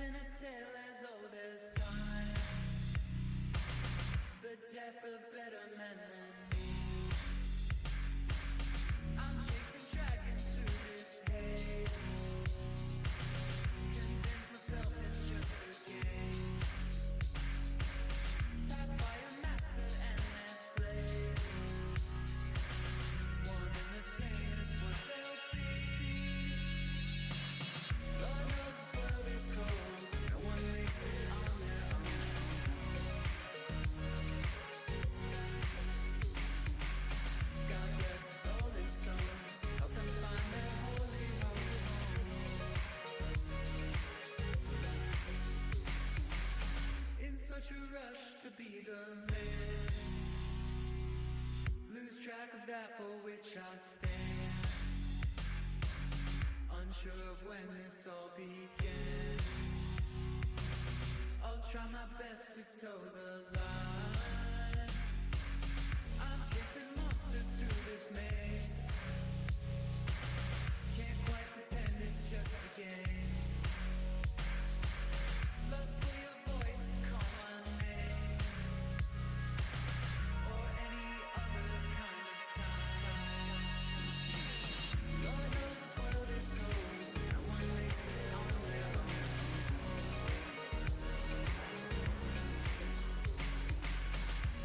in a tale as old as time, the death of better men than me. I'm chasing dragons through this haze, convince myself it's just a game, passed by a master and their slave, one and the same is what they'll be. Lord knows this world is cold, no one makes it on their own. God bless rolling stones, help them find their holy homes. In such a rush to be the man, lose track of that for which I stand, unsure of when this all began. I'll try my best to toe the line. I'm chasing monsters through this maze, can't quite pretend it's just a game. Lust for your voice to call my name, or any other kind of sign. Lord knows this world is cold, no one makes it on their own.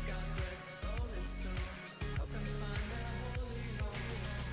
God bless rolling stones, help them find their holy homes.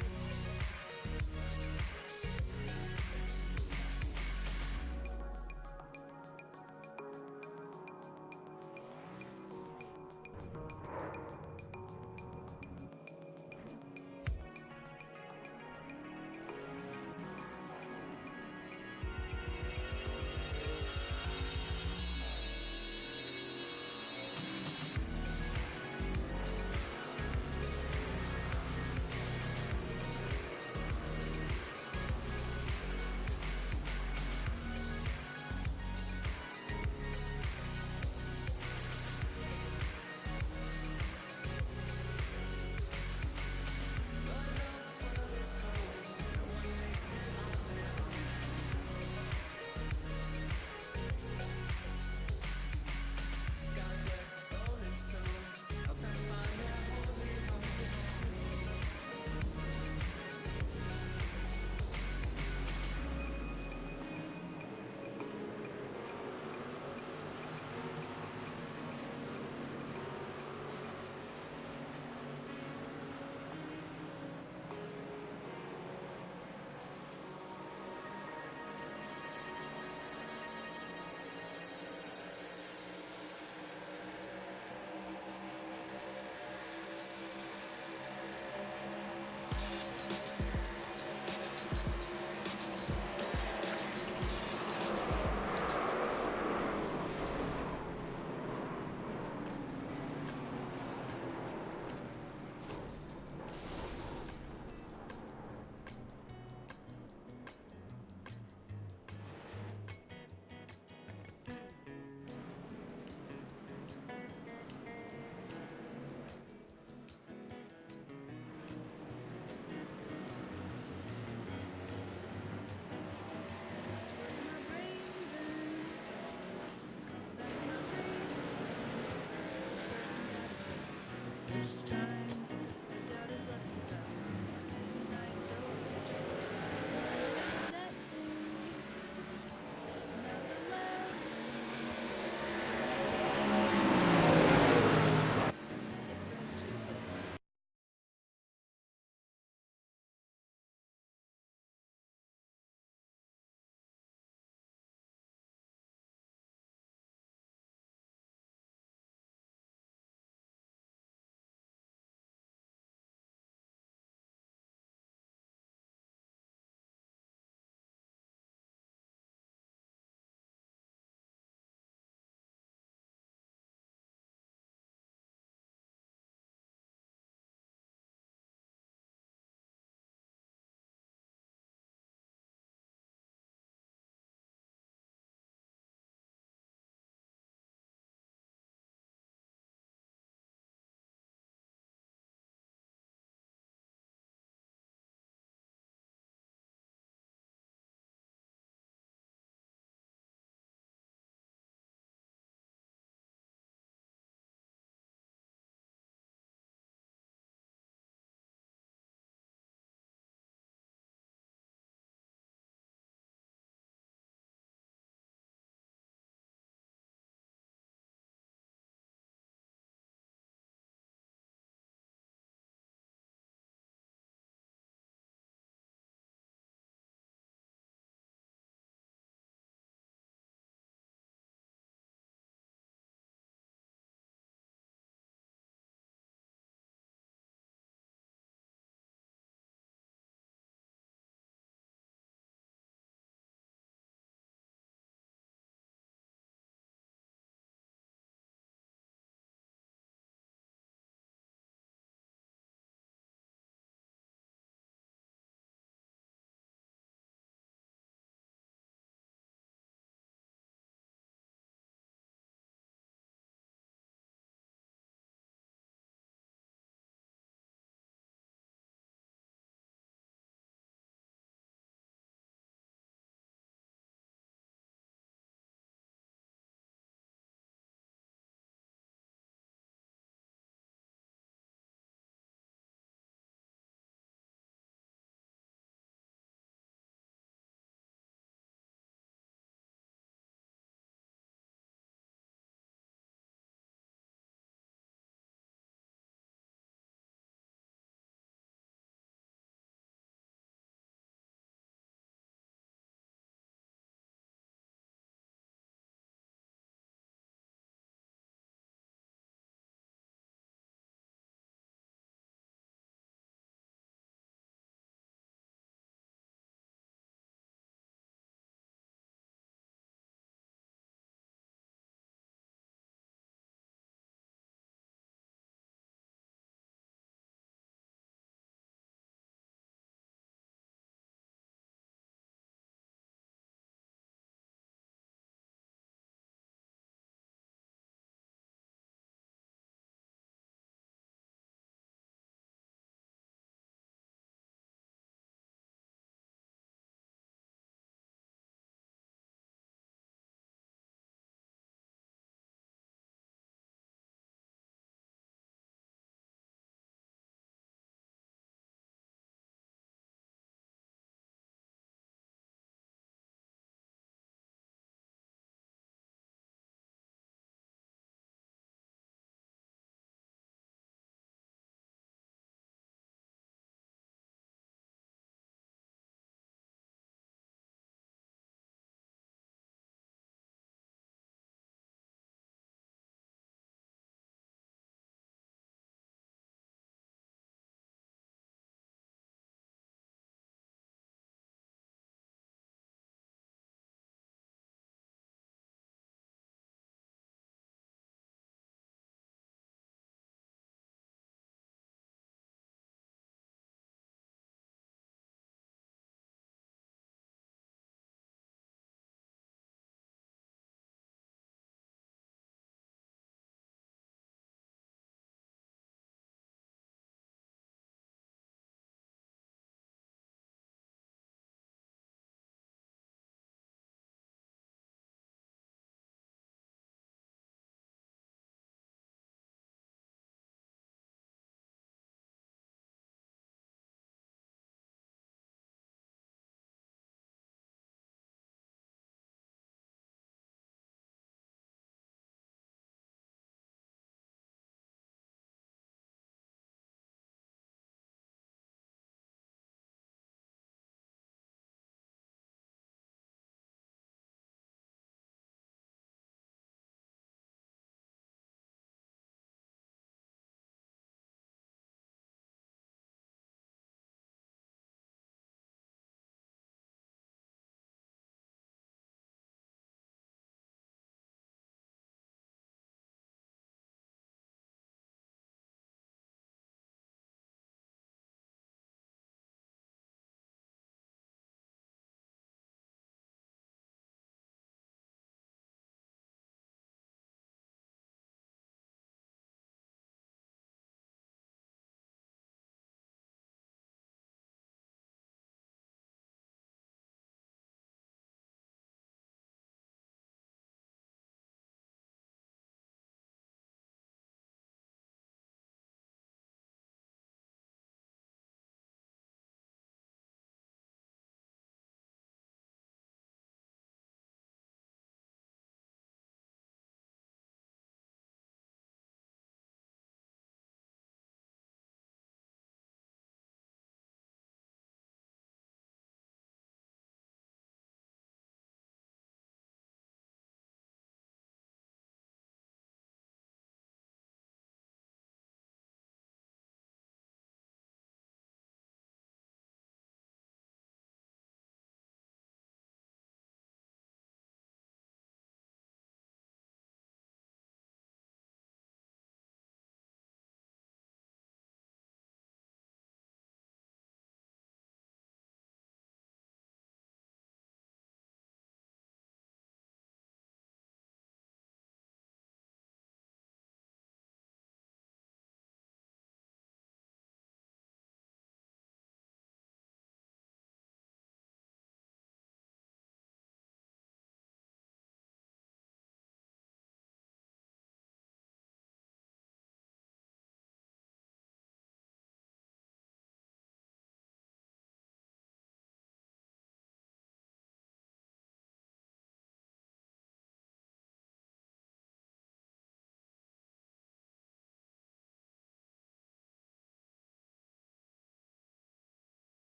This time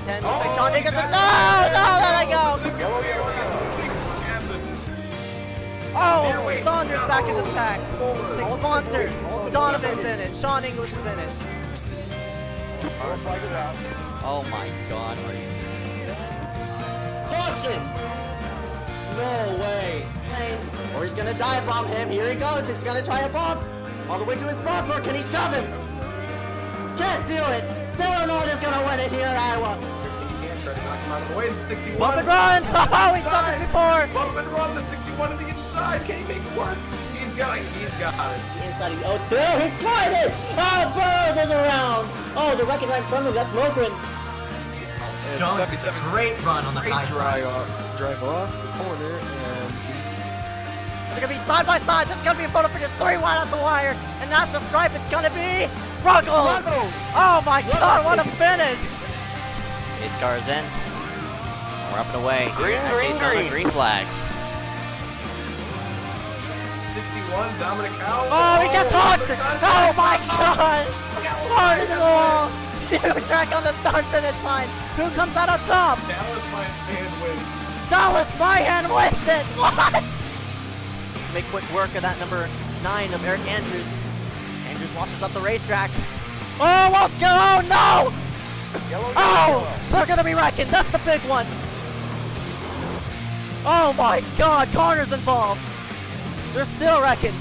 10. Looks like Sean Nicholson. No, let it go. Oh, Saunders back into the pack. Six sponsors. Donovan's in it. Sean English is in it. Oh my God, are you? Caution! No way. Or he's gonna dive bomb him. Here he goes. He's gonna try a bump. All the way to his bumper. Can he shove him? Can't do it. Dylan Ord is gonna win it here in Iowa. Bump and run! Oh, he's done this before! Bump and run, the 61 to the inside. Can he make it work? He's got it. Inside of the 0-2, he's sliding! Oh, Burrows is around! Oh, the wrecking right in front of him, that's Mokrin. Jones is a great run on the high side. Drive off the corner and... They're gonna be side by side, this is gonna be a photo finish 3 wide off the wire, and that's the stripe, it's gonna be Ruggles! Oh my God, what a finish! iSCAR is in. We're up and away. Green flag. 61, Dominic Howell. Oh, he gets hooked! Oh my God! Hard into the wall! Huge track on the start finish line. Who comes out on top? Dallas Myhan wins. Dallas Myhan wins it! What? Make quick work of that number 9 of Eric Andrews. Andrews washes up the racetrack. Oh, what's going on? Oh, no! Oh, they're gonna be wrecking. That's the big one. Oh my God, Corner's involved. They're still wrecking.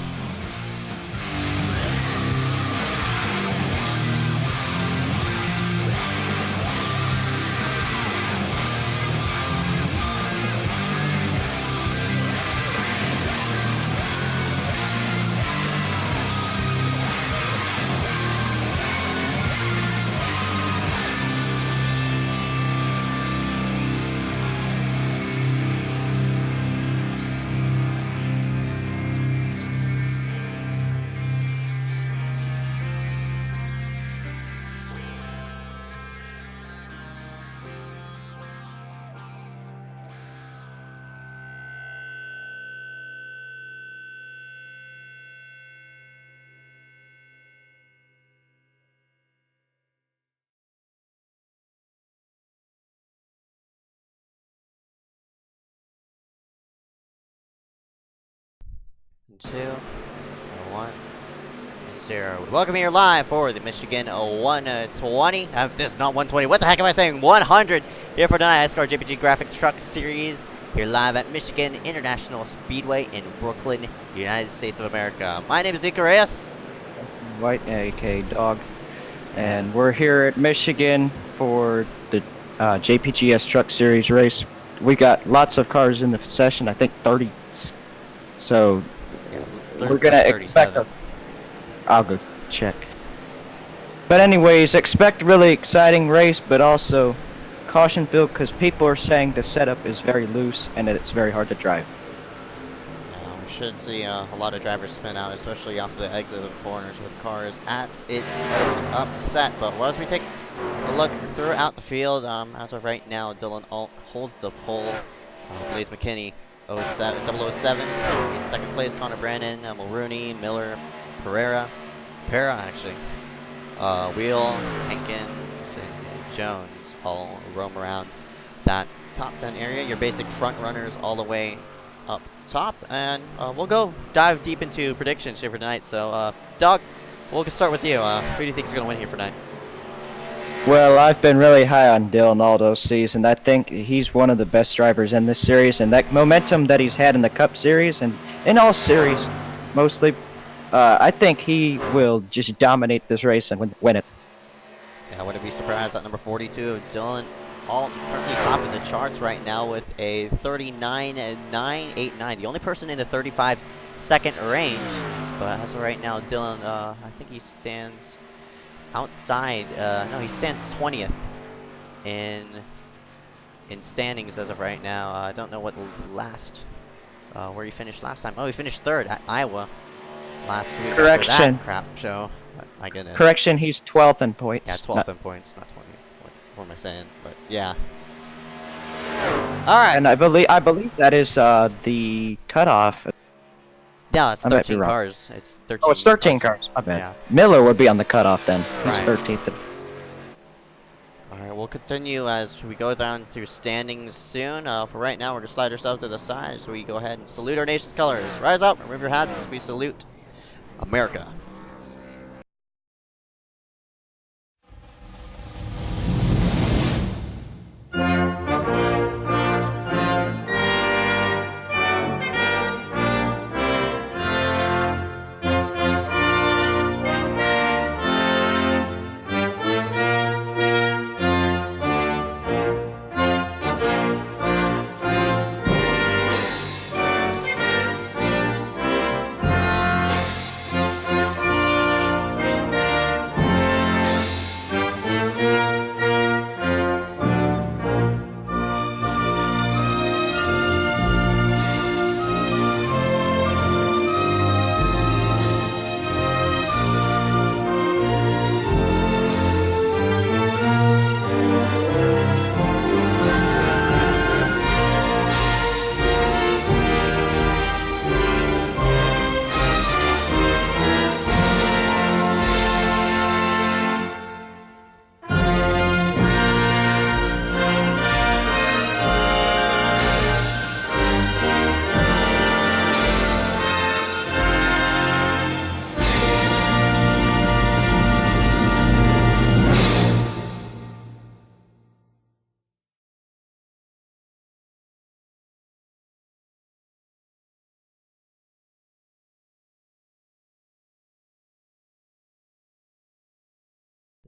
Two, 1, 0. Welcome here live for the Michigan 120. This is not 120. What the heck am I saying? 100 here for tonight. iSCAR JPG Graphics Truck Series here live at Michigan International Speedway in Brooklyn, United States of America. My name is Ezeckiel Reyes. White, aka Dog, and we're here at Michigan for the JPGS Truck Series race. We got lots of cars in the session. I think 30. So. We're gonna expect I'll go check. But anyways, expect really exciting race, but also caution filled because people are saying the setup is very loose and that it's very hard to drive. We should see a lot of drivers spin out, especially off the exit of the corners with cars at its most upset. But as we take a look throughout the field, as of right now, Dylan Alt holds the pole. Blaze McKinney 007 in second place. Connor Brandon, Mulrooney, Miller, Pereira actually, Wheel, Hankins, and Jones all roam around that top 10 area. Your basic front runners all the way up top, and we'll go dive deep into predictions here for tonight. So, Doug, we'll start with you. Who do you think is going to win here for tonight? Well, I've been really high on Dylan Aldo's season. I think he's one of the best drivers in this series, and that momentum that he's had in the Cup Series and in all series, mostly, I think he will just dominate this race and win it. Yeah, I wouldn't be surprised at number 42, Dylan Alt, currently topping the charts right now with a 39.989. The only person in the 35-second range, but as of right now, Dylan, I think he stands outside. No, he stands 20th in standings as of right now. I don't know what where he finished last time. Oh, he finished 3rd at Iowa last week. Correction. After that crap show. My goodness. Correction, he's 12th in points. Yeah, 12th in points, not 20. What am I saying? But yeah. All right. And I believe that is the cutoff. Yeah, it's I might be 13 wrong. cars. It's 13. Oh, it's 13 cars. My bad. Yeah. Miller would be on the cutoff then. He's Right. 13th. All right. we'll continue as we go down through standings soon. For right now, we're going to slide ourselves to the side as we go ahead and salute our nation's colors. Rise up, remove your hats as we salute America.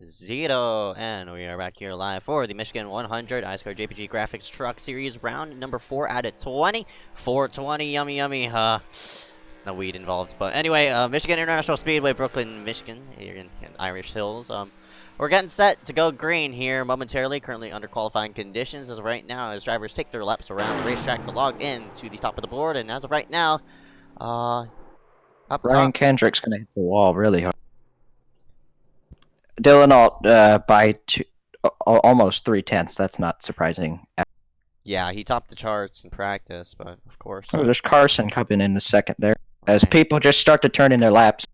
Zito, and we are back here live for the Michigan 100 iSCAR JPG Graphics Truck Series round number 4 out of 20. 420, yummy, yummy. No weed involved, but anyway, Michigan International Speedway, Brooklyn, Michigan, here in Irish Hills. We're getting set to go green here momentarily. Currently under qualifying conditions as of right now, as drivers take their laps around the racetrack to log in to the top of the board. And as of right now, up Ryan top, Kendrick's gonna hit the wall really hard. Dylan Alt by almost 3/10. That's not surprising. yeah, he topped the charts in practice, but of course. Oh, there's Carson coming in the second there. As Right. people just start to turn in their laps.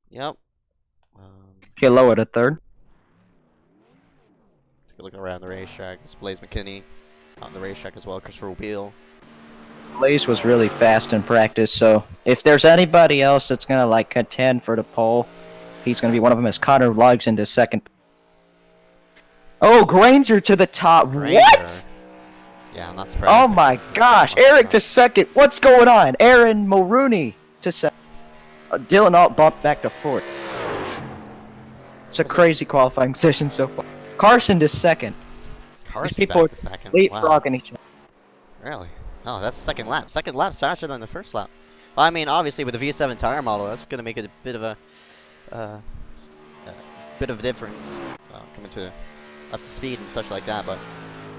Yep. Get lower to third. Take a look around the racetrack. It's Blaze McKinney on the racetrack as well. Christopher Wheel. Blaze was really fast in practice, so if there's anybody else that's gonna like contend for the pole, he's gonna be one of them as Connor logs into second. Oh, Granger to the top. Granger. What? Yeah, I'm not surprised. Oh my gosh. Eric to second. What's going on? Aaron Mulrooney to second. Dylan Alt bumped back to fourth. It's a crazy qualifying session so far. Carson to second. Carson people back to second. Wow. Leapfrogging each other. Really? Oh, that's the second lap. Second lap's faster than the first lap. Well, I mean, obviously with the V7 tire model, that's going to make it a bit of a difference coming to up to speed and such like that. But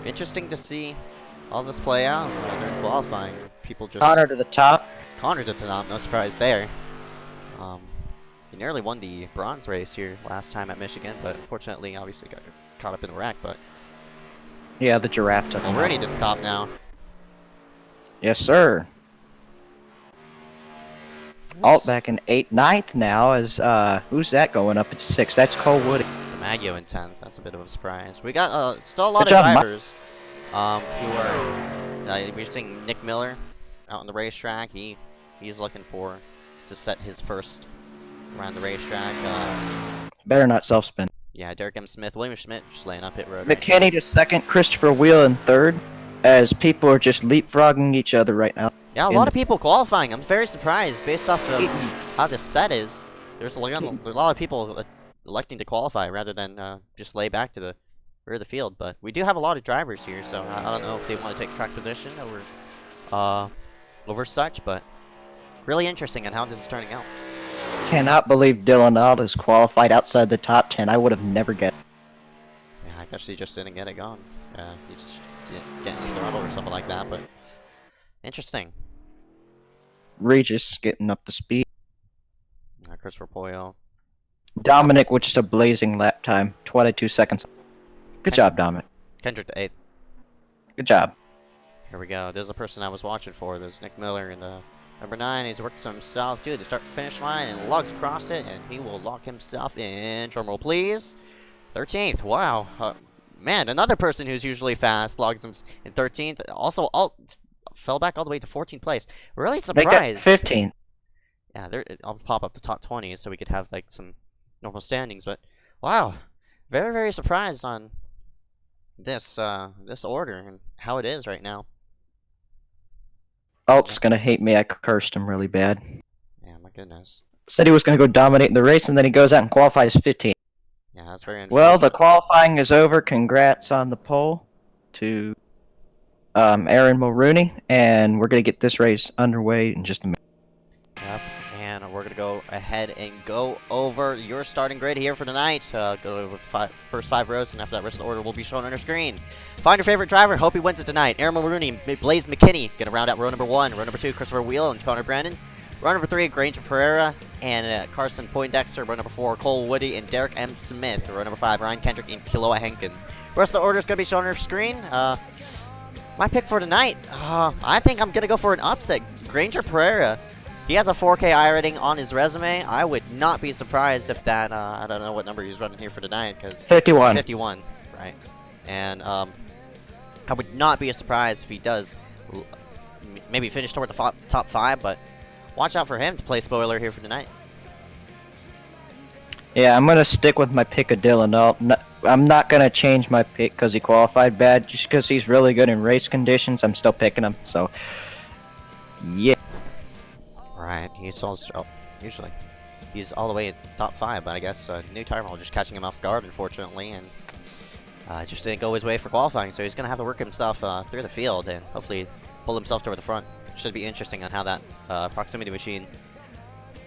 interesting to see all this play out during qualifying. People just Connor to the top. Connor to the top. No surprise there. He nearly won the bronze race here last time at Michigan, but unfortunately, obviously got caught up in the wreck. But Yeah, the giraffe took him. we're ready to the top now. Yes, sir. Alt back in 9th now. As who's that going up at 6th? That's Cole Woody. Maggio in 10th. That's a bit of a surprise. We got still a lot Good of job, drivers who are. We're seeing Nick Miller out on the racetrack. He's looking to set his first around the racetrack. Better not self-spin. Yeah, Derek M. Smith, William Schmidt just laying up pit road. McKinney to second. Christopher Wheel in third. As people are just leapfrogging each other right now. Yeah, a lot of people qualifying. I'm very surprised based off of how this set is. There's a lot of people electing to qualify rather than just lay back to the rear of the field. But we do have a lot of drivers here, so I don't know if they want to take track position over such. But really interesting on how this is turning out. Cannot believe Dylan Alt is qualified outside the top 10. I would have never guessed. Yeah, I guess he just didn't get it going. He just didn't get in the throttle or something like that. But interesting. Regis getting up to speed. Christopher Poyle. Dominic with just a blazing lap time. 22 seconds. Good job, Dominic. Kendrick to 8th. Good job. Here we go. There's the person I was watching for. There's Nick Miller in the number 9. He's working on himself, dude, to start the finish line and logs across it, and he will lock himself in. Drum roll, please. 13th. Wow. Man, another person who's usually fast logs him in 13th. Also, fell back all the way to 14th place. Really Make that surprised. 15. Yeah, I'll pop up the top 20 so we could have like some normal standings. But wow, very very surprised on this this order and how it is right now. Alt's gonna hate me. I cursed him really bad. Yeah, my goodness. Said he was gonna go dominate the race, and then he goes out and qualifies 15. Yeah, that's very unfortunate. Well, the qualifying is over. Congrats on the pole to Aaron Mulrooney, and we're gonna get this race underway in just a minute. Yep, and we're gonna go ahead and go over your starting grid here for tonight. Go over first 5 rows, and after that, rest of the order will be shown on our screen. Find your favorite driver. Hope he wins it tonight. Aaron Mulrooney, Blaze McKinney, gonna round out row number 1. Row number 2, Christopher Wheel and Connor Brandon. Row number 3, Granger Pereira and Carson Poindexter. Row number 4, Cole Woody and Derek M. Smith. Row number 5, Ryan Kendrick and Kiloa Hankins. Rest of the order is gonna be shown on our screen. My pick for tonight, I think I'm gonna go for an upset. Granger Pereira. He has a 4K iRating on his resume. I would not be surprised if that, I don't know what number he's running here for tonight, because 51. 51, right? And I would not be surprised if he does maybe finish toward the top 5, but watch out for him to play spoiler here for tonight. Yeah, I'm gonna stick with my pick of Dylan Alt. I'm not gonna change my pick because he qualified bad. Just because he's really good in race conditions, I'm still picking him. So, yeah. Right, he's also usually he's all the way at the top 5, but I guess new tire roll just catching him off guard, unfortunately, and just didn't go his way for qualifying. So he's gonna have to work himself through the field and hopefully pull himself toward the front. Should be interesting on how that proximity machine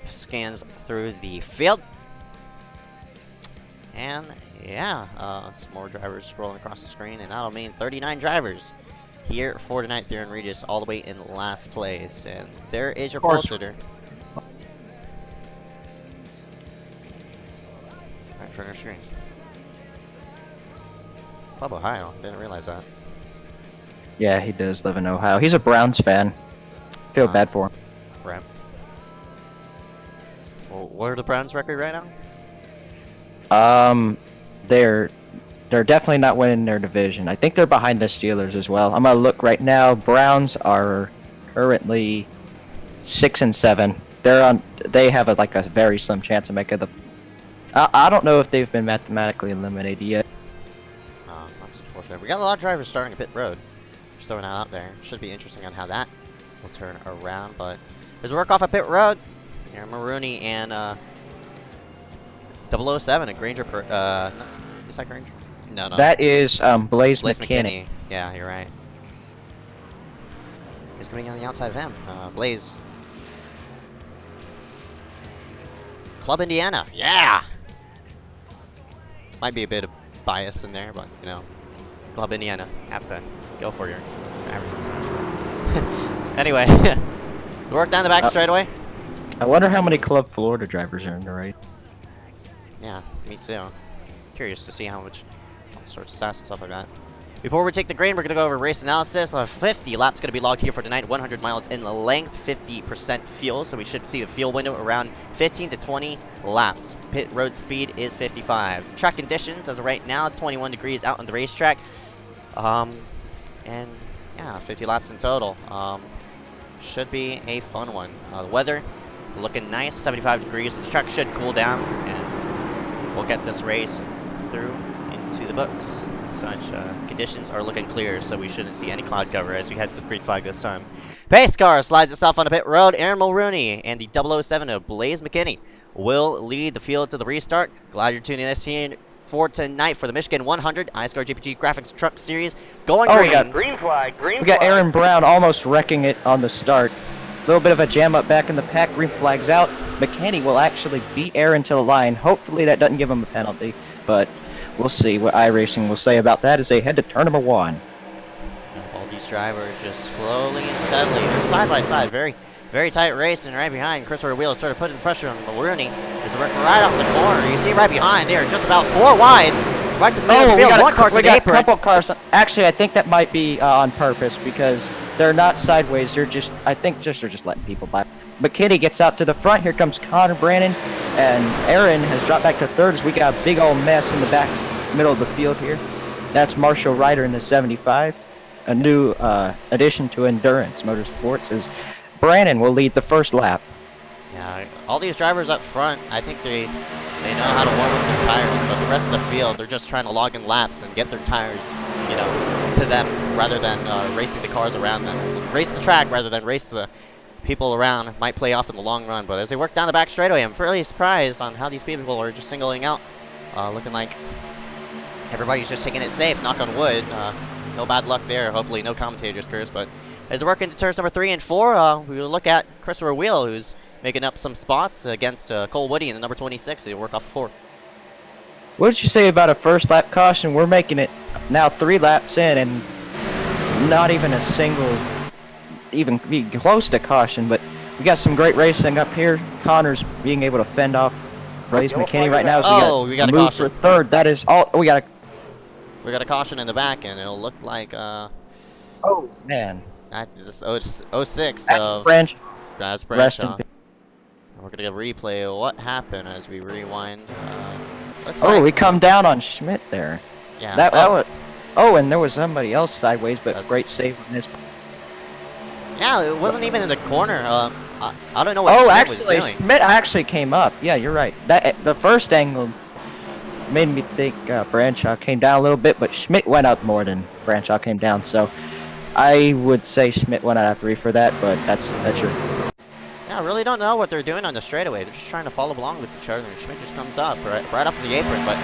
scans through the field. And yeah, some more drivers scrolling across the screen, and that'll mean 39 drivers here for tonight. Theron Regis all the way in last place, and there is your pole sitter. Right in front of your screen. Club Ohio, didn't realize that. Yeah, he does live in Ohio. He's a Browns fan. Feel bad for him. Right. Well, what are the Browns' record right now? They're definitely not winning their division. I think they're behind the Steelers as well. I'm gonna look right now. Browns are currently 6-7. They have like a very slim chance of making the. I don't know if they've been mathematically eliminated yet. That's unfortunate. We got a lot of drivers starting at pit road. Just throwing that out there. Should be interesting on how that will turn around. But as we work off at pit road, Aaron Mulrooney and 007 and Granger. Is that Granger? No. That is Blaze McKinney. Yeah, you're right. He's going to be on the outside of him. Blaze. Club Indiana. Yeah! Might be a bit of bias in there, but, you know. Club Indiana. Have to go for your averages. Anyway. We work down the back straightaway. I wonder how many Club Florida drivers are in the race. Yeah, me too. Curious to see how much all sorts of stats and stuff like that. Before we take the grain, we're going to go over race analysis. 50 laps going to be logged here for tonight. 100 miles in length, 50% fuel. So we should see the fuel window around 15 to 20 laps. Pit road speed is 55. Track conditions as of right now, 21 degrees out on the racetrack. And yeah, 50 laps in total. Should be a fun one. The weather looking nice, 75 degrees. The track should cool down, and we'll get this race through into the books. Such conditions are looking clear, so we shouldn't see any cloud cover as we head to the green flag this time. Pace car slides itself on the pit road. Aaron Mulrooney and the 007 of Blaze McKinney will lead the field to the restart. Glad you're tuning in here for tonight for the Michigan 100 iSCAR JPG Graphics Truck Series. Going green. We got Green flag. We got Aaron Brown almost wrecking it on the start. A little bit of a jam up back in the pack. Green flag's out. McKinney will actually beat Aaron to the line. Hopefully that doesn't give him a penalty, but we'll see what iRacing will say about that as they head to turn number 1. All these drivers just slowly and steadily. They're side by side. Very, very tight race, and right behind Christopher Wheel started putting pressure on Mulrooney. He's right off the corner. You see right behind there, just about 4 wide. Right to the middle of the field. We got a couple cars. Actually, I think that might be on purpose because they're not sideways. They're just, I think, they're just letting people by. McKinney gets out to the front. Here comes Connor Brandon, and Aaron has dropped back to third as we got a big old mess in the back middle of the field here. That's Marshall Ryder in the 75. A new addition to Endurance Motorsports is Brandon will lead the first lap. Yeah, all these drivers up front, I think they know how to warm up their tires, but the rest of the field, they're just trying to log in laps and get their tires, you know, to them rather than racing the cars around them. Race the track rather than race the people around. Might play off in the long run, but as they work down the back straightaway, I'm fairly surprised on how these people are just singling out, looking like everybody's just taking it safe, knock on wood. No bad luck there, hopefully no commentator's curse, but as we work into turns number 3 and 4, we will look at Christopher Wheel, who's making up some spots against Cole Woody in the number 26. He'll work off 4. What did you say about a first lap caution? We're making it now 3 laps in and not even a single, even be close to caution, but we got some great racing up here. Connor's being able to fend off Blaze McKinney right now. So we got a move caution for third. That is all. We got a caution in the back, and it'll look like oh man, this 06 that's of Branch. That's Rest in Branch. peace. We're gonna get a replay of what happened as we rewind. Looks Oh, like, we come down on Schmidt there. yeah. That was. Oh, and there was somebody else sideways, but great save on this. Yeah, it wasn't even in the corner. I don't know what Schmidt was doing. Schmidt actually came up. Yeah, you're right. That the first angle made me think Branshaw came down a little bit, but Schmidt went up more than Branshaw came down. So I would say Schmidt went out of 3 for that, but that's your. Yeah, I really don't know what they're doing on the straightaway. They're just trying to follow along with each other, and Schmidt just comes up right up the apron, but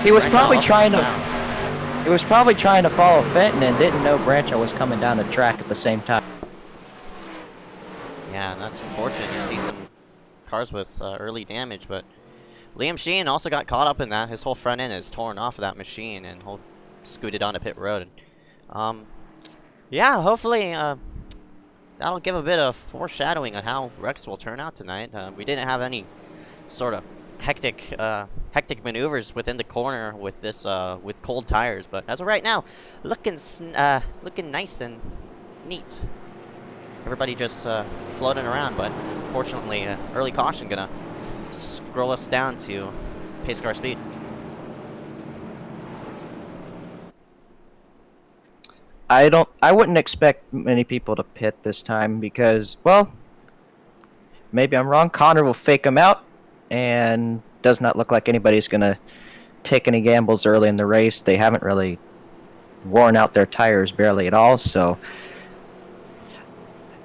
He was Branshaw probably up and trying to. down. He was probably trying to follow Fenton and didn't know Branshaw was coming down the track at the same time. Yeah, that's unfortunate. You see some cars with early damage, but Liam Sheen also got caught up in that. His whole front end is torn off of that machine, and he'll scooted onto pit road. Yeah, hopefully that'll give a bit of foreshadowing on how Rex will turn out tonight. We didn't have any sort of hectic maneuvers within the corner with this with cold tires, but as of right now, looking nice and neat. Everybody just floating around, but fortunately, early caution gonna scroll us down to pace car speed. I wouldn't expect many people to pit this time because, well, maybe I'm wrong. Connor will fake him out, and does not look like anybody's gonna take any gambles early in the race. They haven't really worn out their tires barely at all, so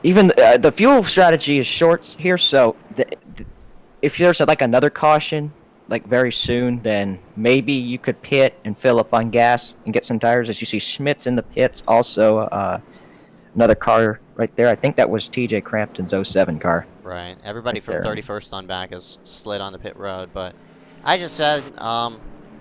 even the fuel strategy is short here. So if there's like another caution, like very soon, then maybe you could pit and fill up on gas and get some tires. As you see, Schmidt's in the pits. Also, another car right there. I think that was TJ Crampton's 07 car. Right. Everybody Right from there. 31st on back has slid on the pit road, but I just said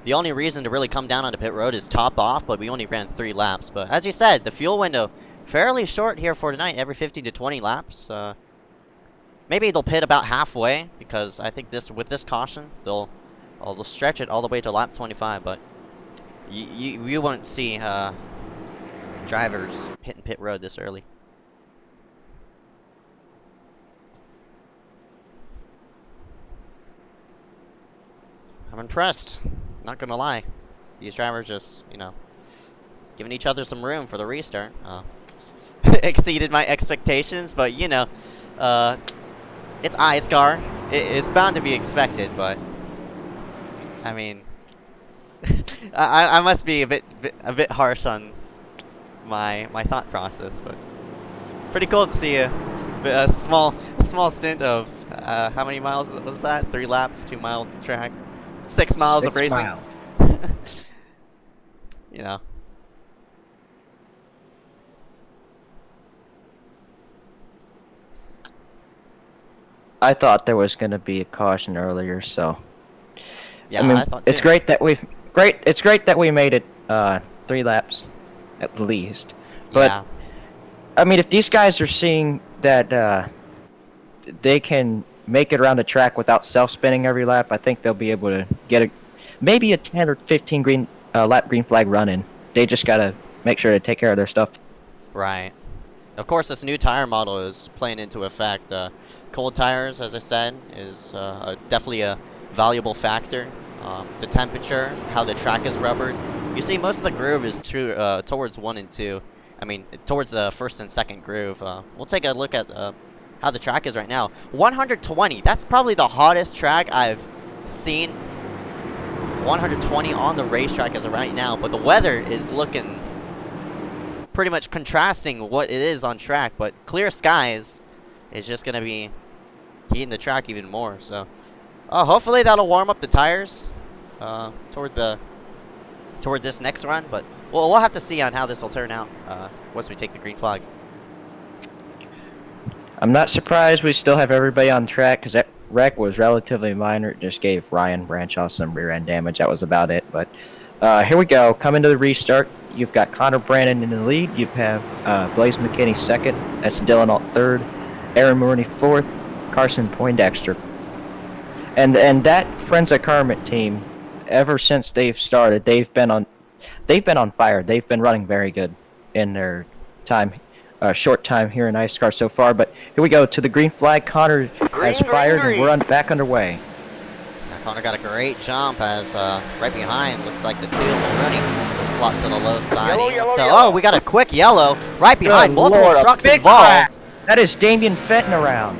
the only reason to really come down on the pit road is top off, but we only ran 3 laps. But as you said, the fuel window fairly short here for tonight, every 15 to 20 laps. Maybe they'll pit about halfway, because I think with this caution, they'll stretch it all the way to lap 25, but you won't see drivers hitting pit road this early. I'm impressed, not gonna lie. These drivers just, giving each other some room for the restart. Exceeded my expectations, but it's iSCAR. It's bound to be expected, but I mean, I must be a bit harsh on my thought process, but pretty cool to see a small stint of how many miles was that? 3 laps, 2-mile track, 6 miles of racing. I thought there was going to be a caution earlier, so Yeah, I mean, I thought too. it's great that we made it 3 laps at least. But Yeah. I mean, if these guys are seeing that they can make it around the track without self-spinning every lap, I think they'll be able to get maybe a 10 or 15 lap green flag run in. They just gotta make sure to take care of their stuff. Right. Of course, this new tire model is playing into effect. Cold tires, as I said, is definitely a valuable factor. the temperature, how the track is rubbered. You see, most of the groove is towards 1 and 2. I mean, towards the first and second groove. We'll take a look at how the track is right now. 120. That's probably the hottest track I've seen. 120 on the racetrack as of right now, but the weather is looking pretty much contrasting what it is on track. But clear skies is just gonna be heating the track even more. So, hopefully that'll warm up the tires toward this next run. But we'll have to see on how this will turn out once we take the green flag. I'm not surprised we still have everybody on track because that wreck was relatively minor. It just gave Ryan Branshaw some rear end damage. That was about it. But here we go. Coming to the restart. You've got Connor Brandon in the lead. You have Blaze McKinney second. That's Dylan Alt third. Aaron Mooney fourth. Carson Poindexter. And that Friends of Kermit team, ever since they've started, they've been on fire. They've been running very good in their short time here in iSCAR so far. But here we go to the green flag. Connor has fired, and we're back underway. Now, Connor got a great jump as right behind looks like the two Mooney will slot to the low side. Yellow. We got a quick yellow right behind. Good Multiple Lord, a trucks big involved. crash. That is Damian Fenton around.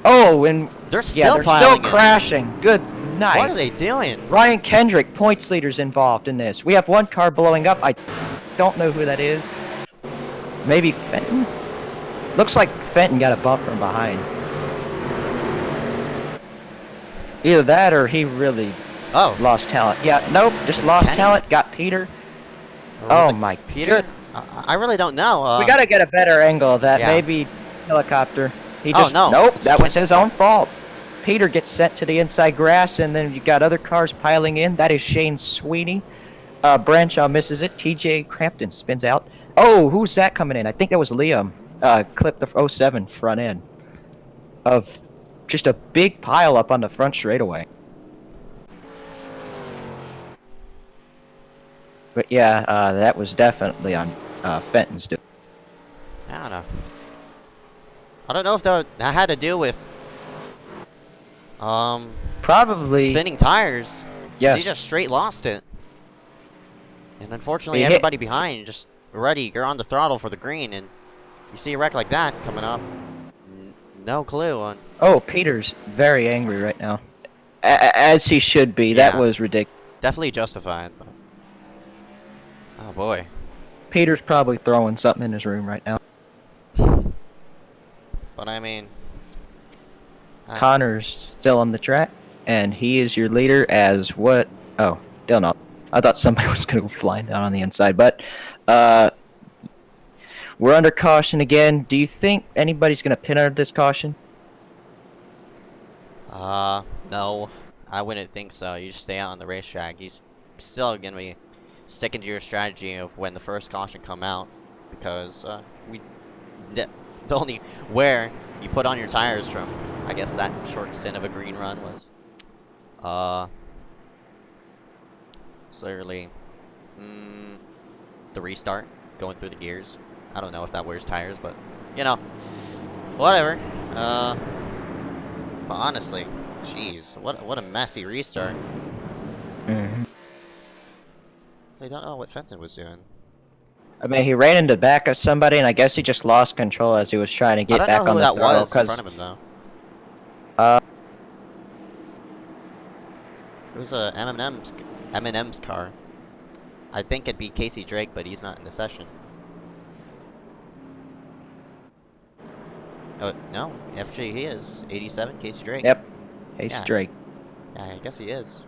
Oh, and They're still they're piling still in. crashing. Good night. What are they doing? Ryan Kendrick, points leaders involved in this. We have one car blowing up. I don't know who that is. Maybe Fenton? Looks like Fenton got a bump from behind. Either that or he really lost talent. Yeah, nope, just lost Kenny? talent. Got Peter. Or was Oh it my Peter? good. I really don't know. We gotta get a better angle of that. Yeah. Maybe helicopter. He just no. Nope, It's that was his own fault. Peter gets sent to the inside grass, and then you got other cars piling in. That is Shane Sweeney. Branshaw misses it. TJ Crampton spins out. Oh, who's that coming in? I think that was Liam. Clipped the 07 front end of just a big pile up on the front straightaway. But yeah, that was definitely on Fenton's doing. I don't know. I don't know if that had to do with Probably spinning tires. Yes. He just straight lost it. And unfortunately, He hit- everybody behind just ready. You're on the throttle for the green, and you see a wreck like that coming up. No clue on. Oh, Peter's very angry right now. As he should be. Yeah. That was ridiculous. Definitely justified. But... Oh boy. Peter's probably throwing something in his room right now. But I mean, Connor's still on the track, and he is your leader as what? Oh, Dylan Alt. I thought somebody was going to go flying down on the inside, but we're under caution again. Do you think anybody's going to pin under this caution? no, I wouldn't think so. You just stay out on the racetrack. You're still gonna be sticking to your strategy of when the first caution come out, because the only where you put on your tires from, I guess that short stint of a green run was, clearly, the restart, going through the gears. I don't know if that wears tires, but, you know, whatever. But honestly, jeez, what a messy restart. Mm-hmm. I don't know what Fenton was doing. I mean, he ran into the back of somebody, and I guess he just lost control as he was trying to get I back don't know on who the that throttle. was in front of him, though. It was a Eminem's car. I think it'd be Casey Drake, but he's not in the session. Oh, no. Actually, he is. 87, Casey Drake. Yep. Hey, Yeah. Drake. Yeah, I guess he is.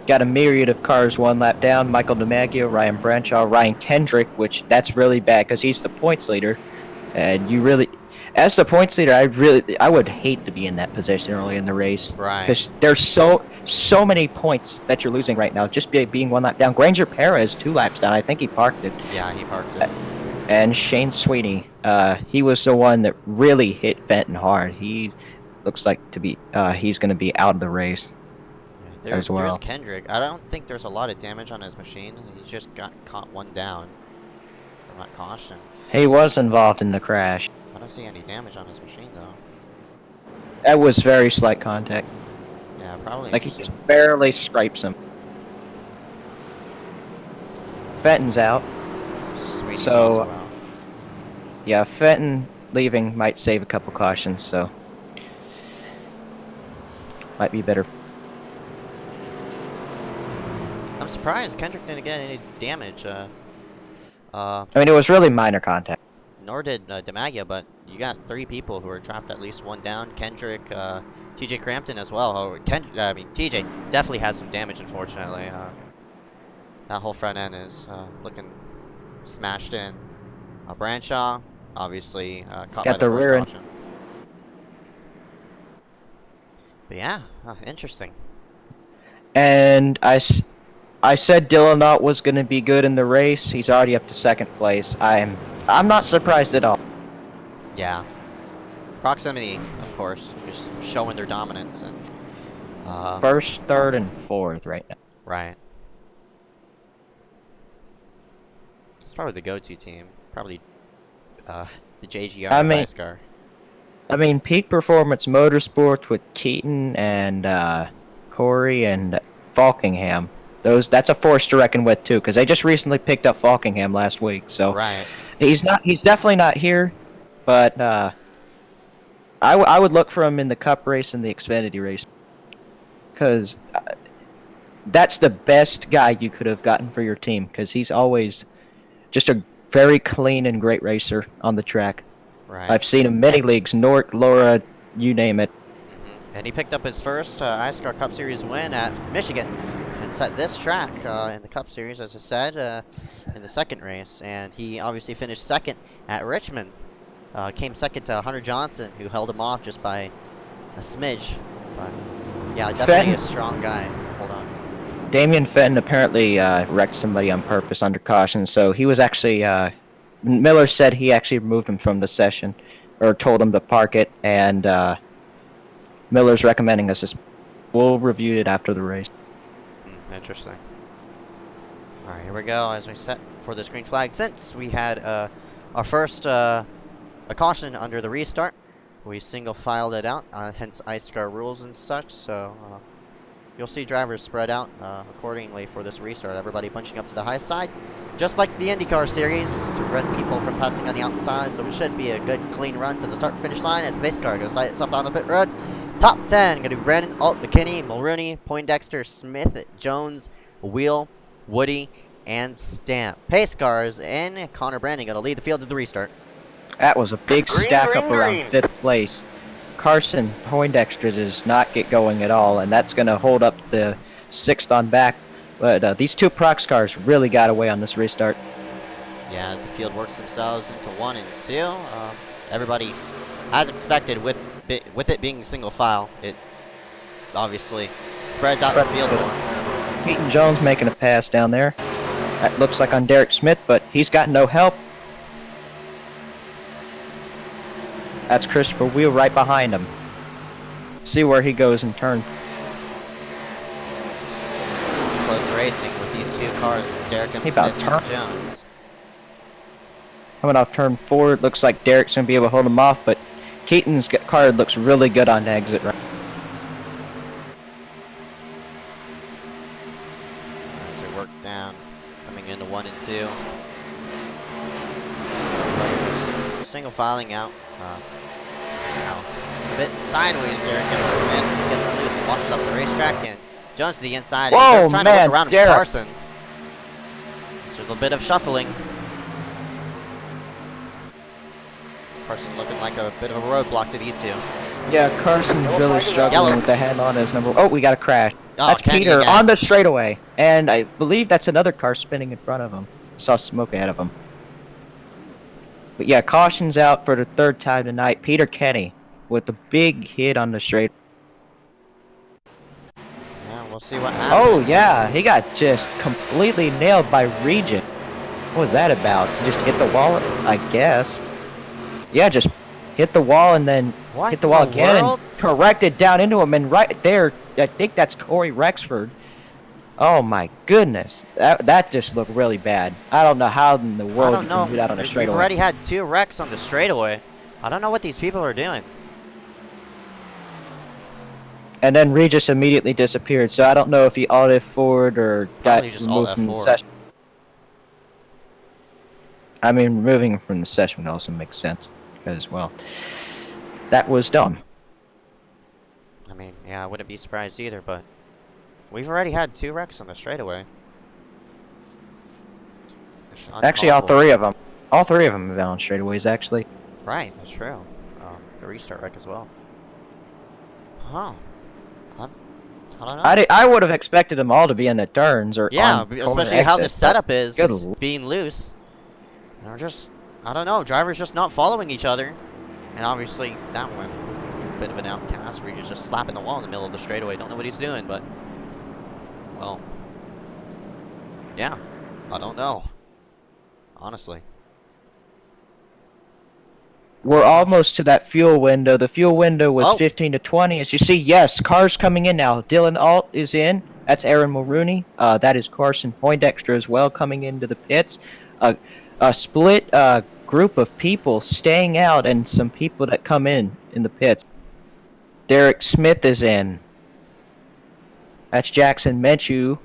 Got a myriad of cars one lap down. Michael DiMaggio, Ryan Branshaw, Ryan Kendrick, which that's really bad because he's the points leader. And you really, as the points leader, I would hate to be in that position early in the race. Right. Because there's so many points that you're losing right now, just being one lap down. Granger Perez 2 laps down. I think he parked it. Yeah, he parked it. And Shane Sweeney, he was the one that really hit Fenton hard. He looks like to be, he's going to be out of the race. There's well. Kendrick. I don't think there's a lot of damage on his machine. He just got caught one down. Not caution. He was involved in the crash. I don't see any damage on his machine though. That was very slight contact. Yeah, probably. Like he just barely scrapes him. Fenton's out. Sweetie's So- also out. Yeah, Fenton leaving might save a couple cautions, so might be better. I'm surprised Kendrick didn't get any damage. I mean, it was really minor contact. Nor did DeMagia, but you got 3 people who are trapped, at least 1 down. Kendrick, TJ Crampton as well. Oh, TJ definitely has some damage, unfortunately. That whole front end is looking smashed in. Branshaw, obviously, caught by Got the the first rear end. caution. But yeah, interesting. And I said Dylan was going to be good in the race. He's already up to 2nd place. I'm not surprised at all. Yeah. Proximity, of course, just showing their dominance. And 1st, 3rd, and 4th right now. right. It's probably the go-to team. Probably the JGR I mean- iSCAR. I mean, Peak Performance Motorsports with Keaton and Corey and Falkingham. That's a force to reckon with too, because they just recently picked up Falkingham last week. So Right. he's definitely not here, but I would look for him in the Cup race and the Xfinity race, because that's the best guy you could have gotten for your team, because he's always just a very clean and great racer on the track. Right. I've seen him many leagues, Nork, Laura, you name it. And he picked up his first iSCAR Cup Series win at Michigan. And it's at this track in the Cup Series, as I said, in the 2nd race. And he obviously finished 2nd at Richmond. Came 2nd to Hunter Johnson, who held him off just by a smidge. But yeah, definitely Fenton. a strong guy. Hold on. Damian Fenton apparently wrecked somebody on purpose under caution, so he was actually... Miller said he actually removed him from the session, or told him to park it, and Miller's recommending us. We'll review it after the race. Interesting. Alright, here we go as we set for this green flag. Since we had our first a caution under the restart, we single filed it out, hence iSCAR rules and such, so you'll see drivers spread out accordingly for this restart. Everybody bunching up to the high side, just like the IndyCar series, to prevent people from passing on the outside, so it should be a good, clean run to the start-finish line as the base car goes light itself down the pit road. Top 10, going to be Brandon, Alt, McKinney, Mulrooney, Poindexter, Smith, Jones, Wheel, Woody, and Stamp. Pace cars and Connor Brandon going to lead the field to the restart. That was a big stack up around 5th place. Carson Poindexter does not get going at all, and that's going to hold up the 6th on back. But these 2 Prox cars really got away on this restart. Yeah, as the field works themselves into 1 and 2, everybody, as expected, with it being single file, it obviously spreads out the field more. Keaton Jones making a pass down there. That looks like on Derek Smith, but he's got no help. That's Christopher Wheel right behind him. See where he goes in turn. It's close racing with these 2 cars. It's Derek and He Smith about and Jones. Coming off turn 4, it looks like Derek's going to be able to hold him off, but Keaton's car looks really good on the exit right. As they work down, coming into 1 and 2. Single filing out. Now, a bit sideways there. Gets Smith, gets loose, washes up the racetrack, and Jones to the inside. Whoa, and trying to man, look around Derek. Carson. So there's a bit of shuffling. Carson looking like a bit of a roadblock to these 2. Yeah, Carson's really struggling Yellow. with the hand on his number. Oh, we got a crash. Oh, That's Kenny Peter again. on the straightaway. And I believe that's another car spinning in front of him. Saw smoke ahead of him. But yeah, caution's out for the 3rd time tonight. Peter Kenny with a big hit on the straight. Yeah, we'll see what happens. Oh, yeah, he got just completely nailed by Regent. What was that about? Just hit the wall, I guess. Yeah, just hit the wall and then What hit the wall in the again world? and corrected down into him. And right there, I think that's Corey Rexford. Oh my goodness, that just looked really bad. I don't know how in the I world don't you know. can do that on a We've straightaway. already had 2 wrecks on the straightaway. I don't know what these people are doing. And then Regis immediately disappeared, so I don't know if he auto forward or Probably got just alt removed from the F4. session. I mean, removing him from the session would also make sense, because, well, that was dumb. I mean, yeah, I wouldn't be surprised either, but we've already had 2 wrecks on the straightaway. It's Actually, all uncalled for. 3 of them. All 3 of them have been on straightaways, actually. Right, that's true. The restart wreck as well. Huh. I don't know. I would have expected them all to be in the turns or Yeah, on corner especially how the exits, setup is good it's being loose. They're just, I don't know, drivers just not following each other. And obviously, that one, a bit of an outcast where he's just slapping the wall in the middle of the straightaway. Don't know what he's doing, but, well, yeah, I don't know. Honestly. We're almost to that fuel window. The fuel window was Oh. 15 to 20. As you see, yes, cars coming in now. Dylan Alt is in. That's Aaron Mulrooney. That is Carson Poindexter as well coming into the pits. A split group of people staying out and some people that come in the pits. Derek Smith is in. That's Jackson Menchu.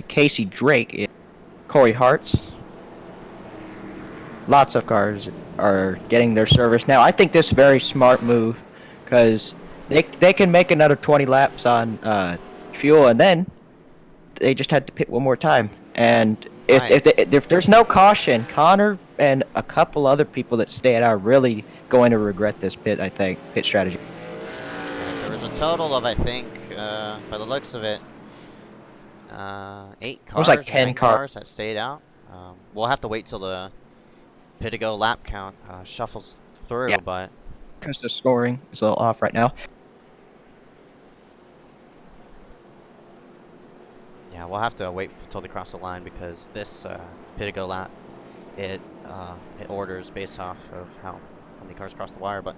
Casey Drake. Corey Hartz. Lots of cars are getting their service now. I think this is a very smart move because they can make another 20 laps on fuel, and then they just had to pit one more time. And if there's no caution, Connor and a couple other people that stayed out are really going to regret this pit strategy. There was a total of, I think, by the looks of it, 8 cars, was like 10 9 cars that stayed out. We'll have to wait till the pit-to-go lap count shuffles through, Yeah. but Because the scoring is a little off right now. yeah, we'll have to wait until they cross the line because this pit-to-go lap, it orders based off of how many cars cross the wire. But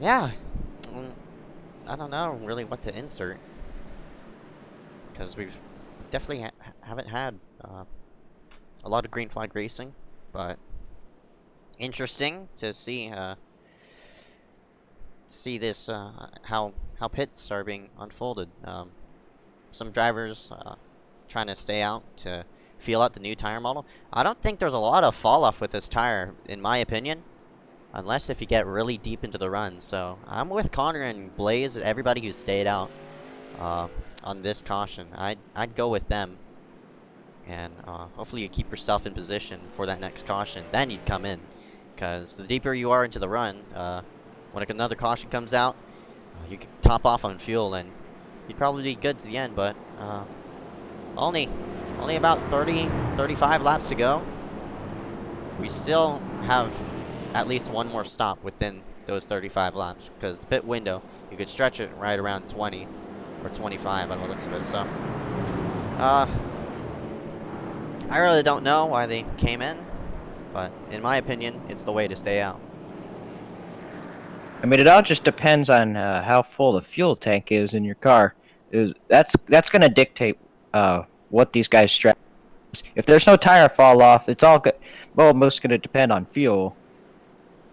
yeah, I don't know really what to insert because we've definitely haven't had a lot of green flag racing, but interesting to see this how pits are being unfolded. Some drivers trying to stay out to feel out the new tire model. I don't think there's a lot of fall off with this tire, in my opinion, unless if you get really deep into the run. So I'm with Connor and Blaze and everybody who stayed out on this caution. I'd go with them, and hopefully you keep yourself in position for that next caution. Then you'd come in, because the deeper you are into the run, when another caution comes out, you can top off on fuel and you'd probably be good to the end. But only about 35 laps to go. We still have at least one more stop within those 35 laps, because the pit window, you could stretch it right around 20 or 25 on the looks of it. So I really don't know why they came in, but in my opinion, it's the way to stay out. I mean, it all just depends on how full the fuel tank is in your car. That's going to dictate what these guys strap. If there's no tire fall off, it's all good. Well, most going to depend on fuel.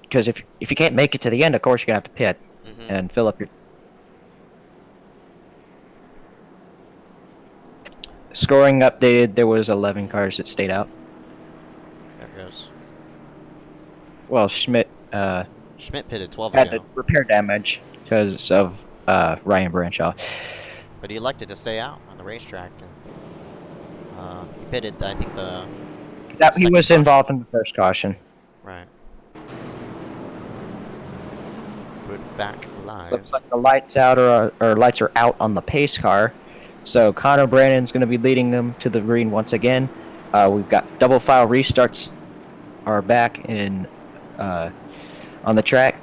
Because if you can't make it to the end, of course you're going to have to pit and fill up your. Scoring updated. There was 11 cars that stayed out. There goes. Well, Schmidt pitted 12 had ago, repair damage because of Ryan Branshaw. but he elected to stay out on the racetrack. And, he pitted, I think, He was involved in the first caution. Right. We're back live. Looks like the lights out or lights are out on the pace car. So Connor Brandon's going to be leading them to the green once again. We've got double file restarts are back in on the track.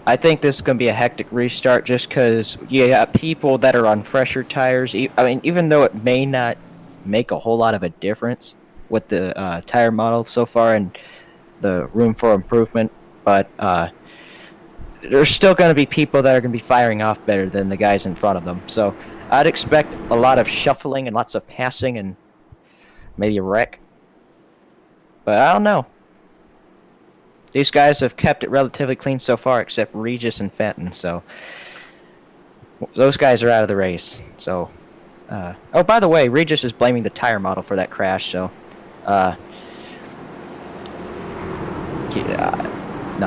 I think this is going to be a hectic restart just because you got people that are on fresher tires. I mean, even though it may not make a whole lot of a difference with the tire model so far and the room for improvement, but there's still going to be people that are going to be firing off better than the guys in front of them. So I'd expect a lot of shuffling and lots of passing and maybe a wreck. But I don't know. These guys have kept it relatively clean so far, except Regis and Fenton. So those guys are out of the race. So, oh, by the way, Regis is blaming the tire model for that crash. So, not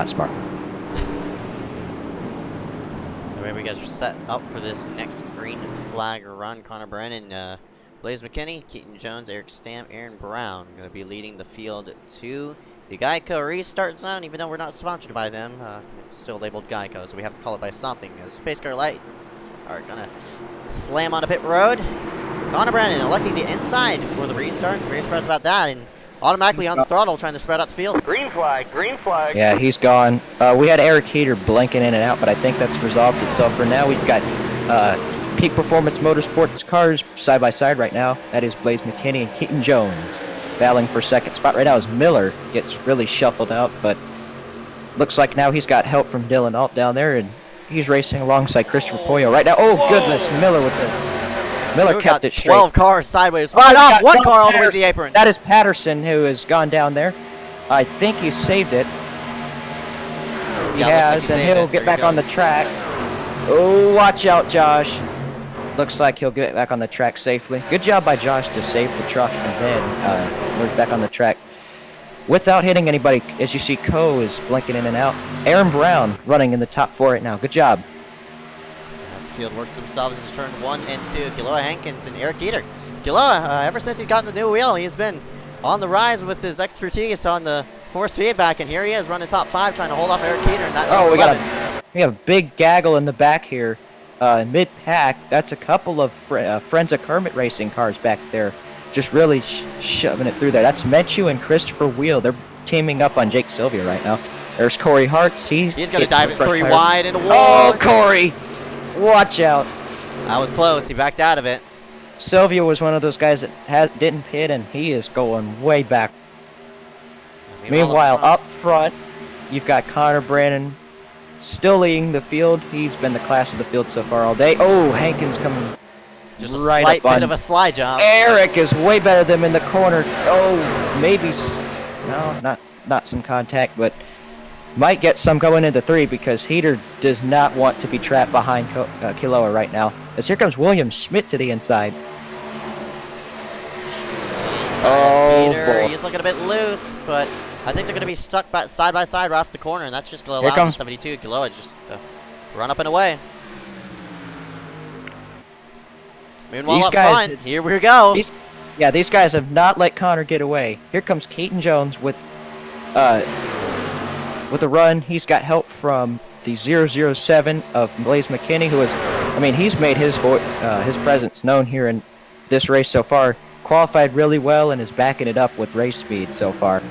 smart. Anyway, we guys are set up for this next green flag run. Connor Brennan, Blaze McKinney, Keaton Jones, Eric Stamp, Aaron Brown going to be leading the field to the Geico restart zone. Even though we're not sponsored by them, it's still labeled Geico, so we have to call it by something. Space Car Light are going to slam on a pit road. Connor Brennan electing the inside for the restart. Very surprised about that, and automatically on the throttle trying to spread out the field. Green flag, green flag. Yeah, he's gone. We had Eric Heater blinking in and out, but I think that's resolved itself for now. We've got Peak Performance Motorsports cars side by side right now. That is Blaze McKinney and Keaton Jones battling for second spot right now as Miller gets really shuffled out, but looks like now he's got help from Dylan Alt down there, and he's racing alongside Christopher Poyo right now. Oh, goodness, Miller kept it straight. 12 cars sideways, right off one car all the way to the apron. That is Patterson, who has gone down there. I think he saved it. He has, and he'll get back on the track. Oh, watch out, Josh. Looks like he'll get back on the track safely. Good job by Josh to save the truck, and then we're back on the track without hitting anybody. As you see, Coe is blinking in and out. Aaron Brown running in the top 4 right now. Good job. As the field works themselves into turn 1 and 2, Kiloa Hankins and Eric Eater. Kiloa, ever since he's gotten the new wheel, he's been on the rise with his expertise on the force feedback, and here he is running top 5, trying to hold off Eric Eater. Oh, we have a big gaggle in the back here. Mid-pack, that's a couple of Friends of Kermit Racing cars back there, just really shoving it through there. That's Menchu and Christopher Wheel. They're teaming up on Jake Sylvia right now. There's Corey Hartz. He's going to dive it 3 wide into wall. Oh, Corey! Watch out. That was close. He backed out of it. Sylvia was one of those guys that didn't pit, and he is going way back. Meanwhile, up front, you've got Connor Brannon still leading the field. He's been the class of the field so far all day. Oh, Hankins coming just a right slight up on. Bit of a slide job. Eric is way better than him in the corner. Oh, maybe. No, not some contact, but might get some going into 3 because Heater does not want to be trapped behind Kiloa right now. As here comes William Schmidt to the inside. Oh, boy. He's looking a bit loose, but I think they're going to be stuck side by side right off the corner, and that's just going to allow the 72 Kiloa just to run up and away. Meanwhile, up front, here we go. These guys have not let Connor get away. Here comes Keaton Jones with a run. He's got help from the 007 of Blaze McKinney, who is, he's made his presence known here in this race so far. Qualified really well and is backing it up with race speed so far.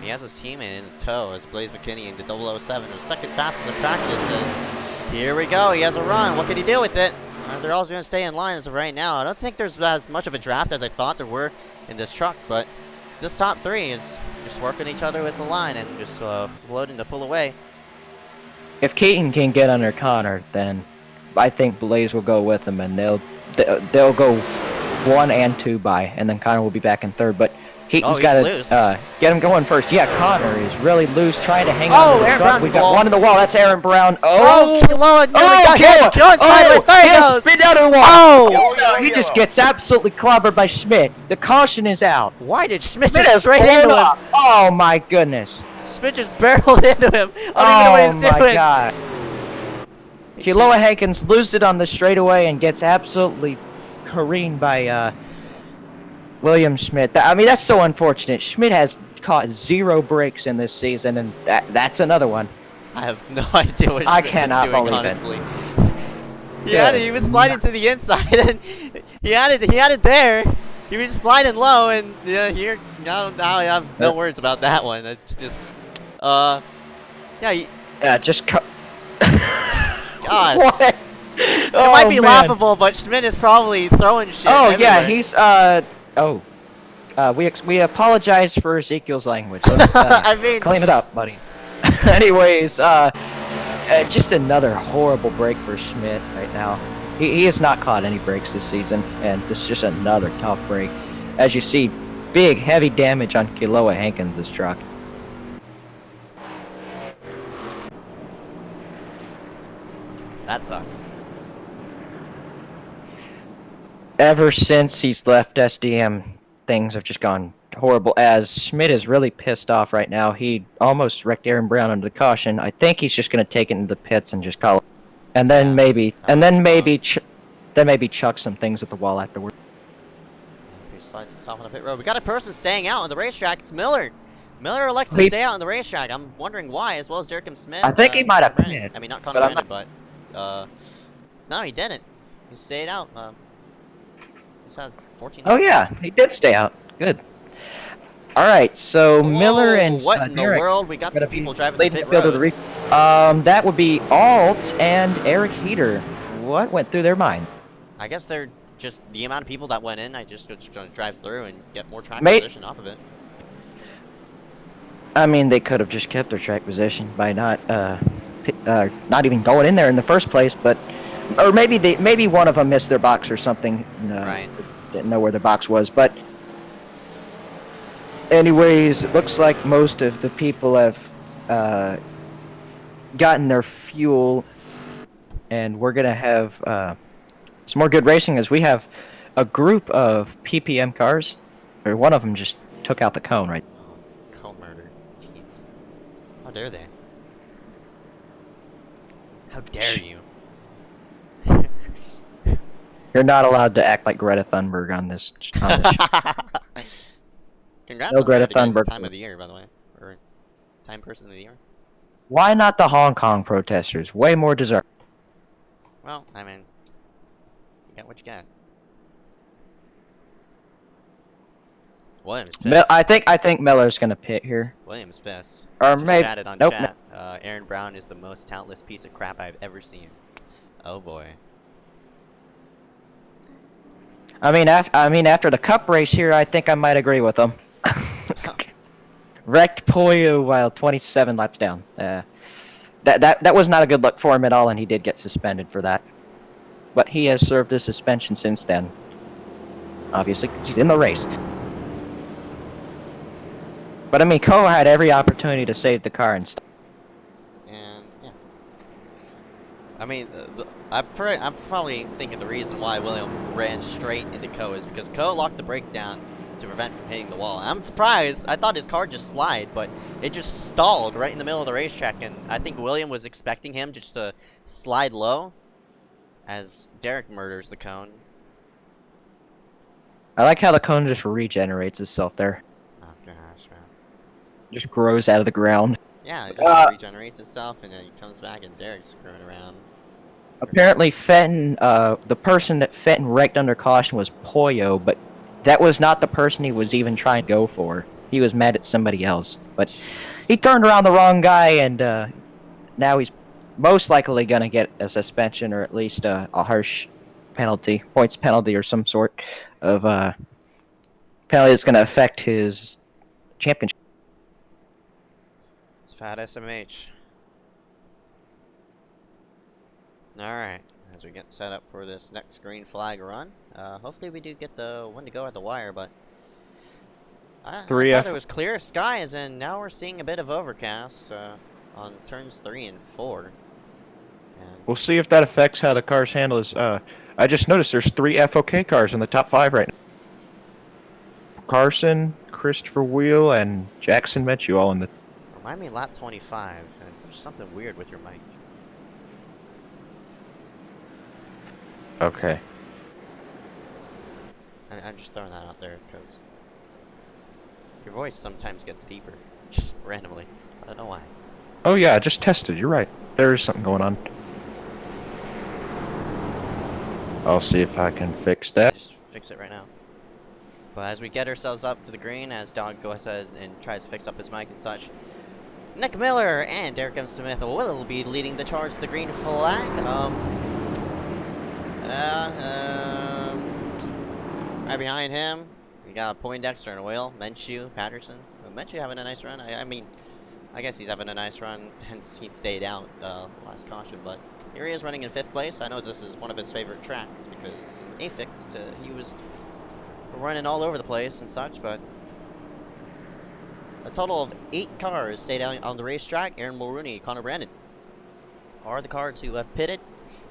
He has his team in tow as Blaze McKinney in the 007, who's second fastest in practice, says, here we go, he has a run, what can he do with it? They're all going to stay in line as of right now. I don't think there's as much of a draft as I thought there were in this truck, but this top 3 is just working each other with the line and just floating to pull away. If Keaton can get under Connor, then I think Blaze will go with him, and they'll go 1 and 2 by, and then Connor will be back in 3rd, but Keaton's got to get him going first. Yeah, Connor is really loose, trying to hang on to the truck. We got one in the wall. That's Aaron Brown. Kiloa! Spin down to the wall. Oh! He just gets absolutely clobbered by Schmidt. The caution is out. Why did Schmidt just straight into him? Oh, my goodness. Schmidt just barreled into him. I don't even know what he's doing. Oh, my God. Kiloa Hankins loses it on the straightaway and gets absolutely careened by William Schmidt. That's so unfortunate. Schmidt has caught 0 breaks in this season, and that's another one. I have no idea what Schmidt is doing, honestly. He was sliding to the inside, and he had it there. He was sliding low, and here, I have no words about that one. It's just, just cut. God. What? It might be laughable, but Schmidt is probably throwing shit. Oh, everywhere. yeah, he's, we apologize for Ezekkiel's language. Let's, clean it up, buddy. Anyways, just another horrible break for Schmidt right now. He has not caught any breaks this season, and this is just another tough break. As you see, big, heavy damage on Kiloa Hankins' truck. That sucks. Ever since he's left SDM, things have just gone horrible. As Schmidt is really pissed off right now. He almost wrecked Aaron Brown under the caution. I think he's just going to take it into the pits and just call it. And then maybe chuck some things at the wall afterward. He slides himself on the pit road. We got a person staying out on the racetrack. It's Miller. Miller elects to stay out on the racetrack. I'm wondering why, as well as Derek and Smith. I think he might have pitted. I mean, not Connor Brandon, but no, he didn't. He stayed out. He's had 14. Oh yeah, he did stay out. Good. All right, so Whoa, Miller and what in the Derek world? We got some people driving the pit field of road. that would be Alt and Eric Heater. What went through their mind? I guess they're just the amount of people that went in. I just going to drive through and get more track Mate. position off of it. I mean, they could have just kept their track position by not even going in there in the first place, but or maybe one of them missed their box or something. Right. Didn't know where the box was, but anyways, it looks like most of the people have gotten their fuel, and we're gonna have some more good racing as we have a group of PPM cars, or one of them just took out the cone right. Oh, it's cone murder. Jeez. How dare they? How dare you? You're not allowed to act like Greta Thunberg on this. Show. Congrats No on Greta getting Thunberg. time of the year, by the way. Or time person of the year. Why not the Hong Kong protesters? Way more deserving. Well, I mean, you got what you got. Williams pissed. I think Miller's gonna pit here. Williams pissed. Or Just maybe- chatted on nope, chat. Aaron Brown is the most talentless piece of crap I've ever seen. Oh boy. I mean, after the cup race here, I think I might agree with him. Wrecked Poyo while 27 laps down. That was not a good look for him at all, and he did get suspended for that. But he has served his suspension since then. Obviously, 'cause he's in the race. But I mean, Ko had every opportunity to save the car and stuff. And yeah. I mean, I'm probably thinking the reason why William ran straight into Ko is because Ko locked the brake down to prevent from hitting the wall. I'm surprised. I thought his car just slide, but it just stalled right in the middle of the racetrack, and I think William was expecting him just to slide low as Derek murders the cone. I like how the cone just regenerates itself there. Oh gosh, man. Just grows out of the ground. Yeah, it just regenerates itself, and then he comes back, and Derek's screwing around. Apparently, Fenton, the person that Fenton wrecked under caution was Poyo, but that was not the person he was even trying to go for. He was mad at somebody else. But he turned around the wrong guy, and now he's most likely going to get a suspension or at least a harsh penalty, points penalty or some sort of penalty that's going to affect his championship. It's fat SMH. Alright, as we get set up for this next green flag run, hopefully we do get the one to go at the wire, but I thought it was clear skies, and now we're seeing a bit of overcast on turns 3 and 4. And We'll see if that affects how the cars handle this. I just noticed there's 3 FOK cars in the top 5 right now. Carson, Christopher Wheel, and Jackson met you all in the... remind me lap 25, there's something weird with your mic. Okay. I'm just throwing that out there because your voice sometimes gets deeper, just randomly. I don't know why. Oh yeah, I just tested. You're right. There is something going on. I'll see if I can fix that. Just fix it right now. But as we get ourselves up to the green, as Dog goes ahead and tries to fix up his mic and such, Nick Miller and Derek M. Smith will be leading the charge to the green flag. Right behind him, we got Poindexter and Whale, Menchu, Patterson. Menchu having a nice run. I mean, I guess he's having a nice run, hence he stayed out last caution, but here he is running in 5th place. I know this is one of his favorite tracks because in Afixed, he was running all over the place and such, but a total of 8 cars stayed out on the racetrack. Aaron Mulrooney, Connor Brandon are the cars who have pitted,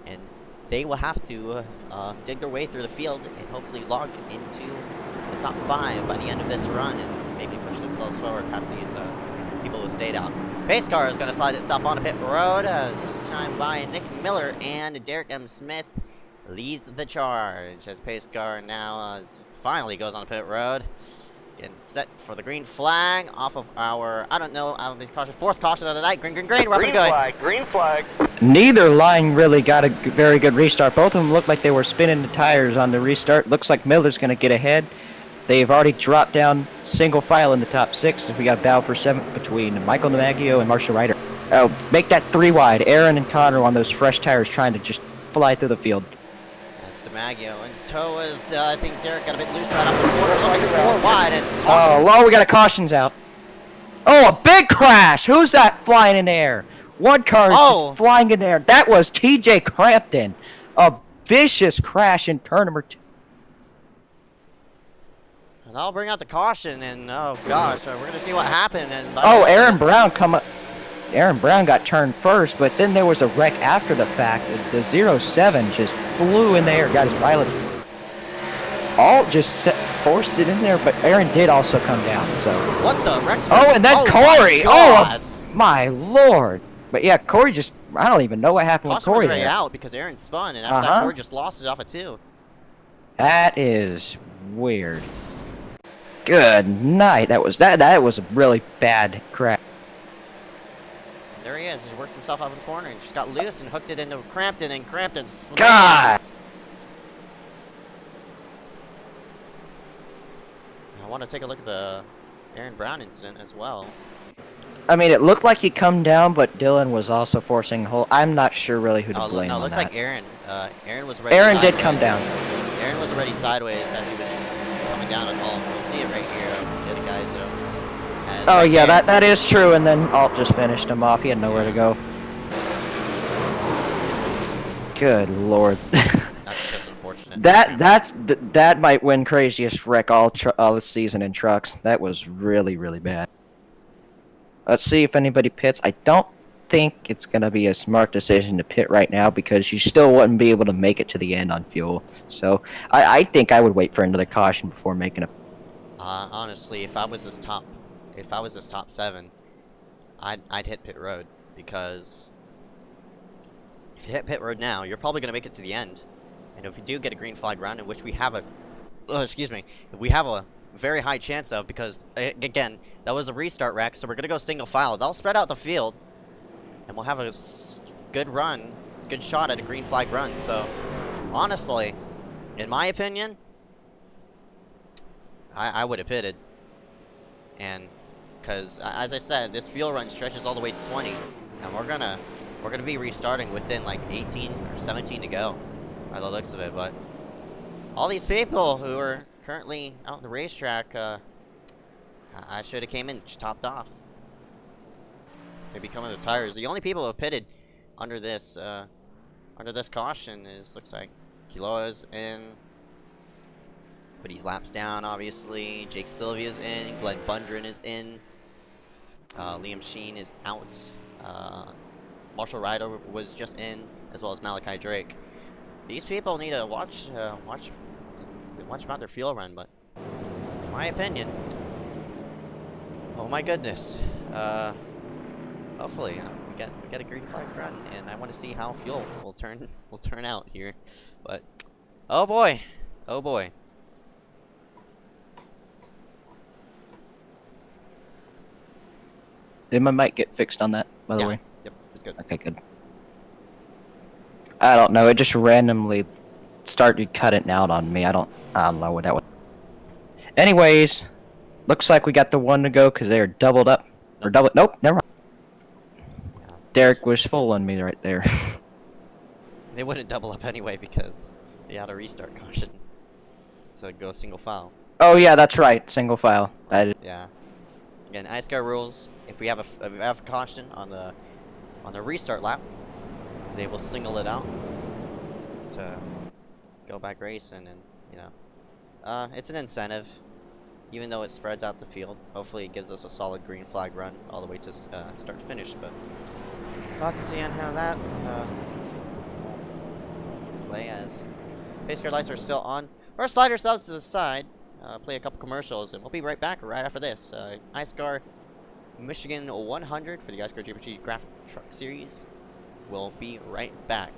and they will have to dig their way through the field and hopefully log into the top 5 by the end of this run and maybe push themselves forward past these people who stayed out. Pace car is going to slide itself onto pit road, this time by Nick Miller, and Derek M. Smith leads the charge as pace car now finally goes on pit road. Getting set for the green flag off of our, I don't know, caution, 4th caution of the night. Green, we're up and going. Green flag. Neither line really got a very good restart. Both of them looked like they were spinning the tires on the restart. Looks like Miller's going to get ahead. They've already dropped down single file in the top 6. We got a battle for 7th between Michael Namaggio and Marshall Ryder. Oh, make that 3 wide. Aaron and Connor on those fresh tires trying to just fly through the field. That's DiMaggio, and so is, I think Derek got a bit loose right off the corner, looking 4 wide, and it's caution. Oh, well, we got a cautions out. Oh, a big crash! Who's that flying in the air? One car is just flying in the air. That was TJ Crampton. A vicious crash in turn number 2. And I'll bring out the caution, and oh gosh, we're gonna see what happened. And Aaron Brown Aaron Brown got turned first, but then there was a wreck after the fact. The 07 just flew in the air, got his pilots all just forced it in there, but Aaron did also come down. So what the Rex? Oh, and then Corey! Oh my lord! But yeah, Corey just, I don't even know what happened with Corey was there. out because Aaron spun, and after that, Corey just lost it off of 2. That is weird. Good night. That was a really bad crash. There he is. He's worked himself out of the corner and just got loose and hooked it into Crampton, and Crampton slams. God! I want to take a look at the Aaron Brown incident as well. I mean, it looked like he come down, but Dylan was also forcing whole. I'm not sure really who to blame. No, it on looks that. like Aaron. Aaron was already Aaron sideways. did come down. Aaron was already sideways as he was coming down at Alt. We'll see it right here. The other guys. Oh right yeah, there. that is true. And then Alt just finished him off. He had nowhere to go. Good lord. That's just unfortunate. that might win craziest wreck all this season in trucks. That was really bad. Let's see if anybody pits. I don't think it's gonna be a smart decision to pit right now because you still wouldn't be able to make it to the end on fuel. So I think I would wait for another caution before making a. Honestly, if I was this top 7, I'd hit pit road, because if you hit pit road now, you're probably gonna make it to the end. And if you do get a green flag round, in which we have if we have a very high chance of, because again, that was a restart wreck, so we're gonna go single file. They'll spread out the field, and we'll have a good run, good shot at a green flag run. So honestly, in my opinion, I would have pitted. And because as I said, this fuel run stretches all the way to 20, and we're gonna be restarting within like 18 or 17 to go by the looks of it. But all these people who are currently out on the racetrack, I should have came in just topped off. Maybe coming to the tires. The only people who have pitted under this caution looks like Kiloa's in, but he's laps down, obviously. Jake Sylvia's in. Glenn Bundren is in. Liam Sheen is out. Marshall Ryder was just in, as well as Malachi Drake. These people need to watch about their fuel run, but in my opinion, oh my goodness, hopefully we get a green flag run, and I want to see how fuel will turn out here. But oh boy. Did my mic get fixed on that, by the way? Yep, it's good. Okay, good. I don't know. It just randomly started cutting out on me. I don't know what that was. Anyways, looks like we got the one to go because they're doubled up. Or double. Nope, never mind. Yeah. Derek was fooling me right there. They wouldn't double up anyway because they had a restart caution. So go single file. Oh yeah, that's right. Single file. That is. Yeah. Again, iSCAR rules. If we have a caution on the restart lap, they will single it out to go back racing, and you know, it's an incentive. Even though it spreads out the field, hopefully it gives us a solid green flag run all the way to start to finish. But we'll have to see on how that play as pace car lights are still on. We'll slide ourselves to the side, play a couple commercials, and we'll be right back right after this. iSCAR Michigan 100 for the iSCAR JPG Graphic Truck Series. We'll be right back.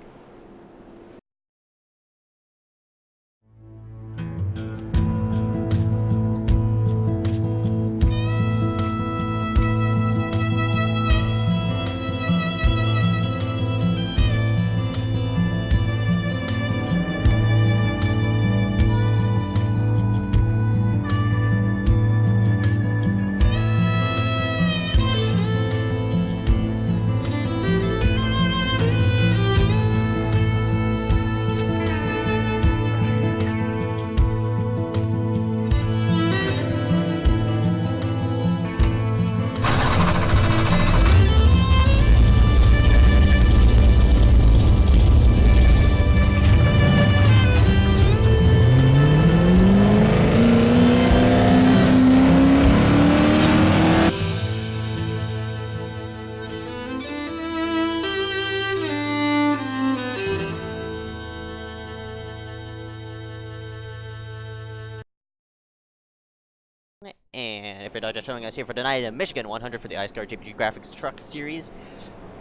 And if you're just joining us here for tonight, the Michigan 100 for the iSCAR JPG Graphics Truck Series.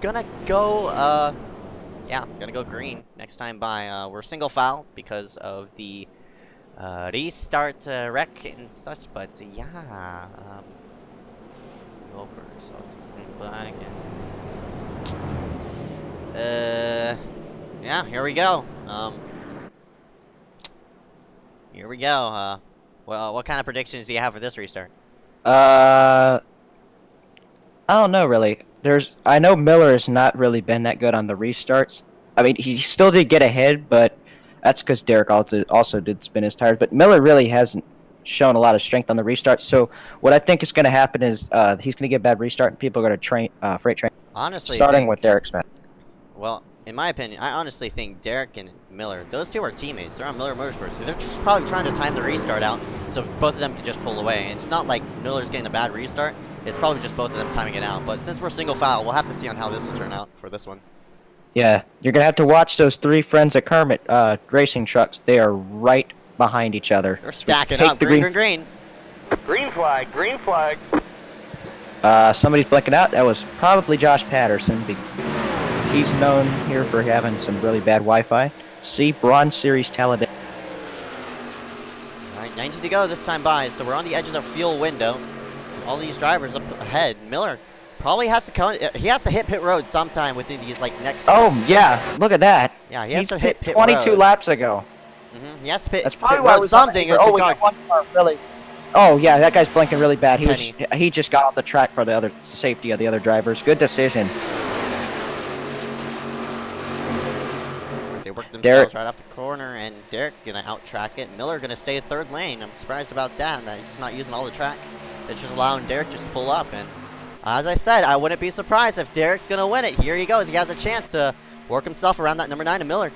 Gonna go, gonna go green next time by. We're single foul because of the restart wreck and such, but yeah, go for so it's a green flag. And, yeah, here we go. Here we go. Well, what kind of predictions do you have for this restart? I don't know really. I know Miller has not really been that good on the restarts. I mean, he still did get ahead, but that's because Derek also did spin his tires. But Miller really hasn't shown a lot of strength on the restarts. So what I think is going to happen is he's going to get a bad restart, and people are going to freight train. Honestly, starting with Derek Smith. Well, in my opinion, I honestly think Derek and Miller, those two are teammates. They're on Miller Motorsports. So they're just probably trying to time the restart out so both of them can just pull away. It's not like Miller's getting a bad restart. It's probably just both of them timing it out. But since we're single foul, we'll have to see on how this will turn out for this one. Yeah, you're going to have to watch those three friends of Kermit racing trucks. They are right behind each other. They're stacking up. Green. Green flag, green flag. Somebody's blinking out. That was probably Josh Patterson. He's known here for having some really bad Wi-Fi. See, Bronze Series Talladega. All right, 90 to go this time by, so we're on the edge of the fuel window. All these drivers up ahead. Miller probably has to come. He has to hit pit road sometime within these next. Oh yeah, look at that. Yeah, he has to hit pit 22 road. laps ago. He has to hit. That's probably pit why road we something. Is we got one car really. Oh yeah, that guy's blinking really bad. He just got off the track for the other safety of the other drivers. Good decision. They work themselves right off the corner, and Derek gonna out-track it. Miller gonna stay third lane. I'm surprised about that. That he's not using all the track. It's just allowing Derek just to pull up. And as I said, I wouldn't be surprised if Derek's gonna win it. Here he goes. He has a chance to work himself around that number 9 of Miller.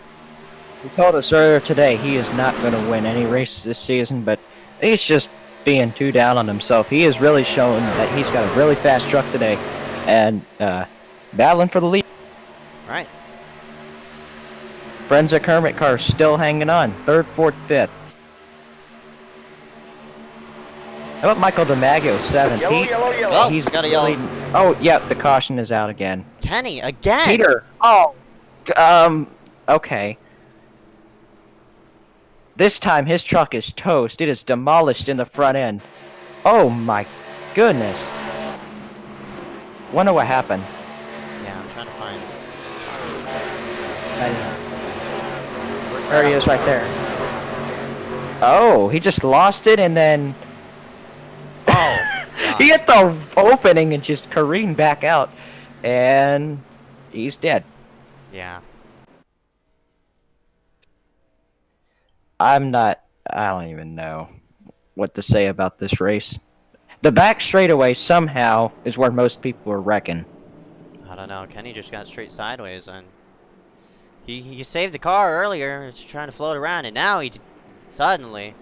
He told us earlier today he is not going to win any races this season, but he's just being too down on himself. He has really shown that he's got a really fast truck today, and battling for the lead. All right. Friends of Kermit car still hanging on. 3rd, 4th, 5th. How about Michael DiMaggio, 7th? Oh, he's got a yellow. Oh, yeah, the caution is out again. Kenny, again. Peter. Oh, okay. This time his truck is toast. It is demolished in the front end. Oh my goodness. Wonder what happened. Yeah, I'm trying to find. There he is right there. Oh, he just lost it and then... Oh, he hit the opening and just careened back out. And he's dead. yeah. I don't even know what to say about this race. The back straightaway somehow is where most people are wrecking. I don't know. Kenny just got straight sideways, and he saved the car earlier. He's trying to float around, and now he suddenly.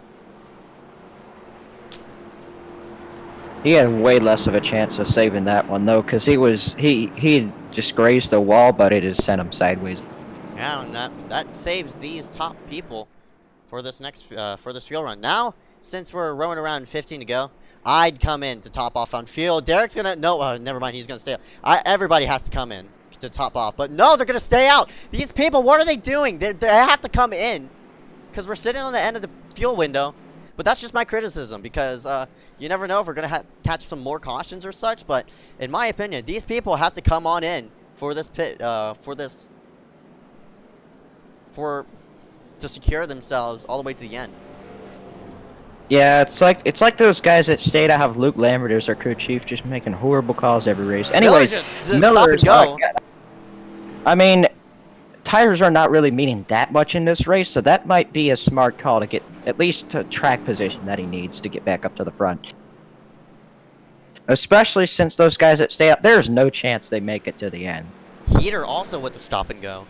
He had way less of a chance of saving that one though, because he just grazed the wall, but it just sent him sideways. Yeah, and that saves these top people for this next for this field run. Now, since we're rowing around 15 to go, I'd come in to top off on field. Derek's gonna never mind. He's gonna stay out. Everybody has to come in to top off, but no, they're gonna stay out. These people, what are they doing? They have to come in because we're sitting on the end of the fuel window. But that's just my criticism, because you never know if we're gonna catch some more cautions or such. But in my opinion, these people have to come on in for this pit to secure themselves all the way to the end. Yeah, it's like those guys at State. I have Luke Lambert as their crew chief, just making horrible calls every race. Anyways, just Miller's stop and go. I mean, tires are not really meaning that much in this race, so that might be a smart call to get at least to track position that he needs to get back up to the front. Especially since those guys that stay up, there's no chance they make it to the end. Heater also with the stop and go.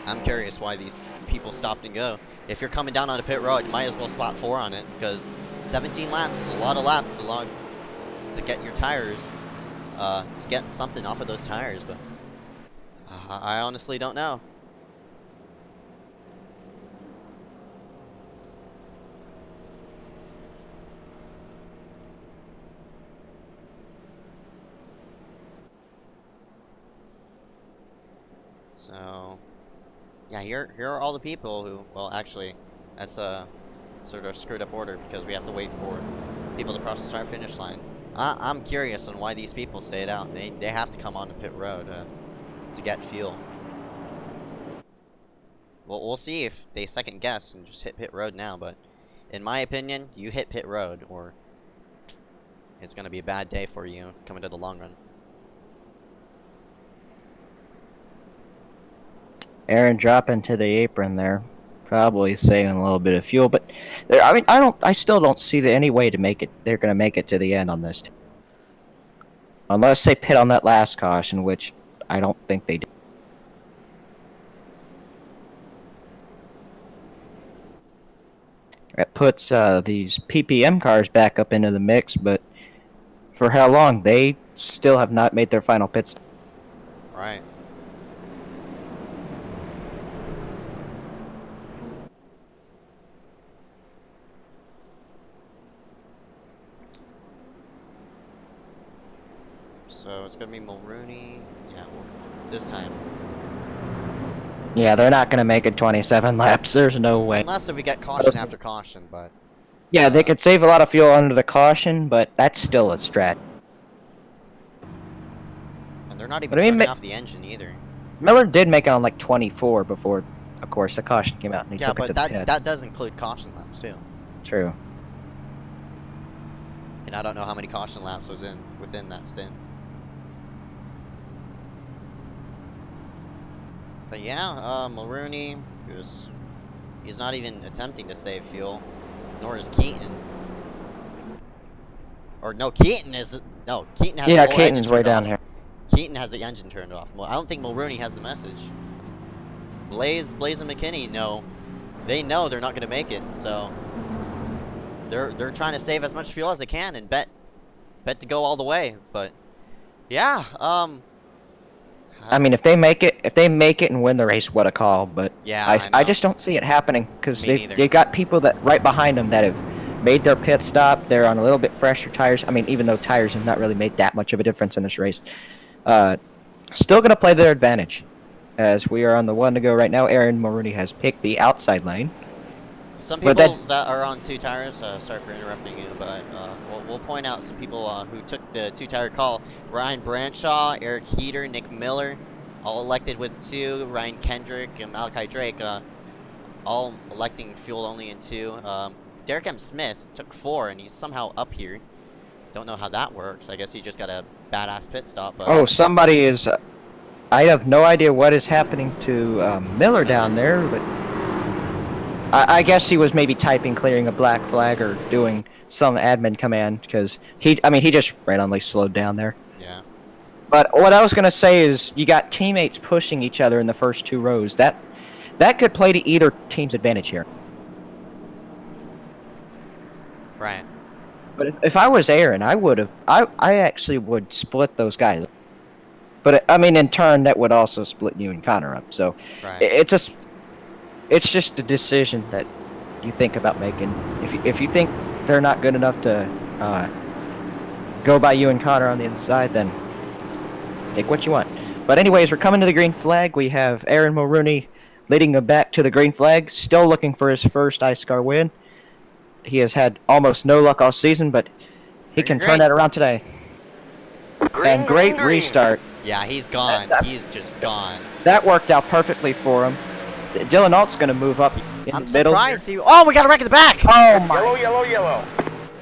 I'm curious why these people stopped and go. If you're coming down on a pit road, you might as well slap 4 on it, because 17 laps is a lot of laps to get your tires, to get something off of those tires. But I honestly don't know. So, yeah, here are all the people who, well, actually, that's a sort of screwed up order because we have to wait for people to cross the start finish line. I'm curious on why these people stayed out. They have to come on to pit road to get fuel. Well, we'll see if they second guess and just hit pit road now, but in my opinion, you hit pit road or it's going to be a bad day for you coming to the long run. Aaron dropping to the apron there, probably saving a little bit of fuel, but I mean, I still don't see any way to make it. They're going to make it to the end on this, unless they pit on that last caution, which I don't think they do. It puts these PPM cars back up into the mix, but for how long? They still have not made their final pit stop. Right. So it's gonna be Mulrooney. Yeah, this time. Yeah, they're not going to make it 27 laps. There's no way. Unless if we get caution after caution, but... Yeah, they could save a lot of fuel under the caution, but that's still a strat. And they're not even turning off the engine either. Miller did make it on like 24 before, of course, the caution came out and he yeah, took it to but the pit. that does include caution laps too. True. And I don't know how many caution laps was within that stint. But yeah, Mulrooney, he's not even attempting to save fuel, nor is Keaton. Or no, Keaton has the whole Keaton's way down off. here. Keaton has the engine turned off. Well, I don't think Mulrooney has the message. Blaze and McKinney know. They know they're not going to make it, so they're trying to save as much fuel as they can and bet to go all the way. But yeah, I mean, if they make it and win the race, what a call! But yeah, I just don't see it happening because they've got people that right behind them that have made their pit stop. They're on a little bit fresher tires. I mean, even though tires have not really made that much of a difference in this race, still going to play their advantage. As we are on the one to go right now, Aaron Mulrooney has picked the outside lane. Some people that are on 2 tires, sorry for interrupting you, but we'll point out some people who took the 2-tire call. Ryan Branshaw, Eric Heater, Nick Miller, all elected with 2. Ryan Kendrick and Malachi Drake, all electing fuel only in 2. Derek M. Smith took 4, and he's somehow up here. Don't know how that works. I guess he just got a badass pit stop. But oh, somebody is... I have no idea what is happening to Miller down there, but I guess he was maybe typing clearing a black flag or doing some admin command because he just randomly slowed down there. Yeah. But what I was gonna say is you got teammates pushing each other in the first 2 rows. That could play to either team's advantage here. Right. But if I was Aaron, I actually would split those guys. But I mean, in turn, that would also split you and Connor up. So Right. it's just a decision that you think about making. If you think they're not good enough to go by you and Connor on the inside, then take what you want. But anyways, we're coming to the green flag. We have Aaron Mulrooney leading them back to the green flag, still looking for his first iSCAR win. He has had almost no luck all season, but he can turn that around today. And great restart. Yeah, he's gone. He's just gone. That worked out perfectly for him. Dylan Alt's going to move up in I'm the middle. surprised he... Oh, we got a wreck in the back! Oh my. Yellow, yellow, yellow.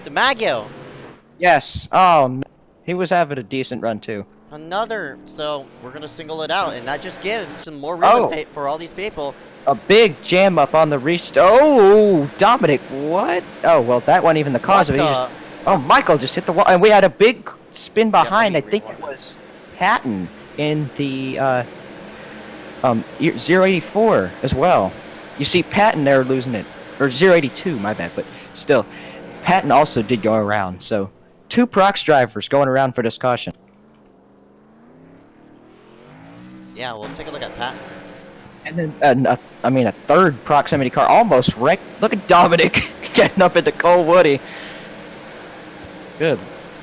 DiMaggio. Yes. Oh, no. He was having a decent run too. Another. So we're going to single it out, and that just gives some more real estate for all these people. A big jam up on the restart. Oh, Dominic, what? Oh, well, that wasn't even the cause of it. Oh, Michael just hit the wall. And we had a big spin behind. I think it was Patton in the 084 as well. You see Patton there losing it. Or 082, my bad. But still, Patton also did go around. So 2 Prox drivers going around for this caution. Yeah, we'll take a look at Pat. And then, a third proximity car almost wrecked. Look at Dominic getting up into Cole Woody. Good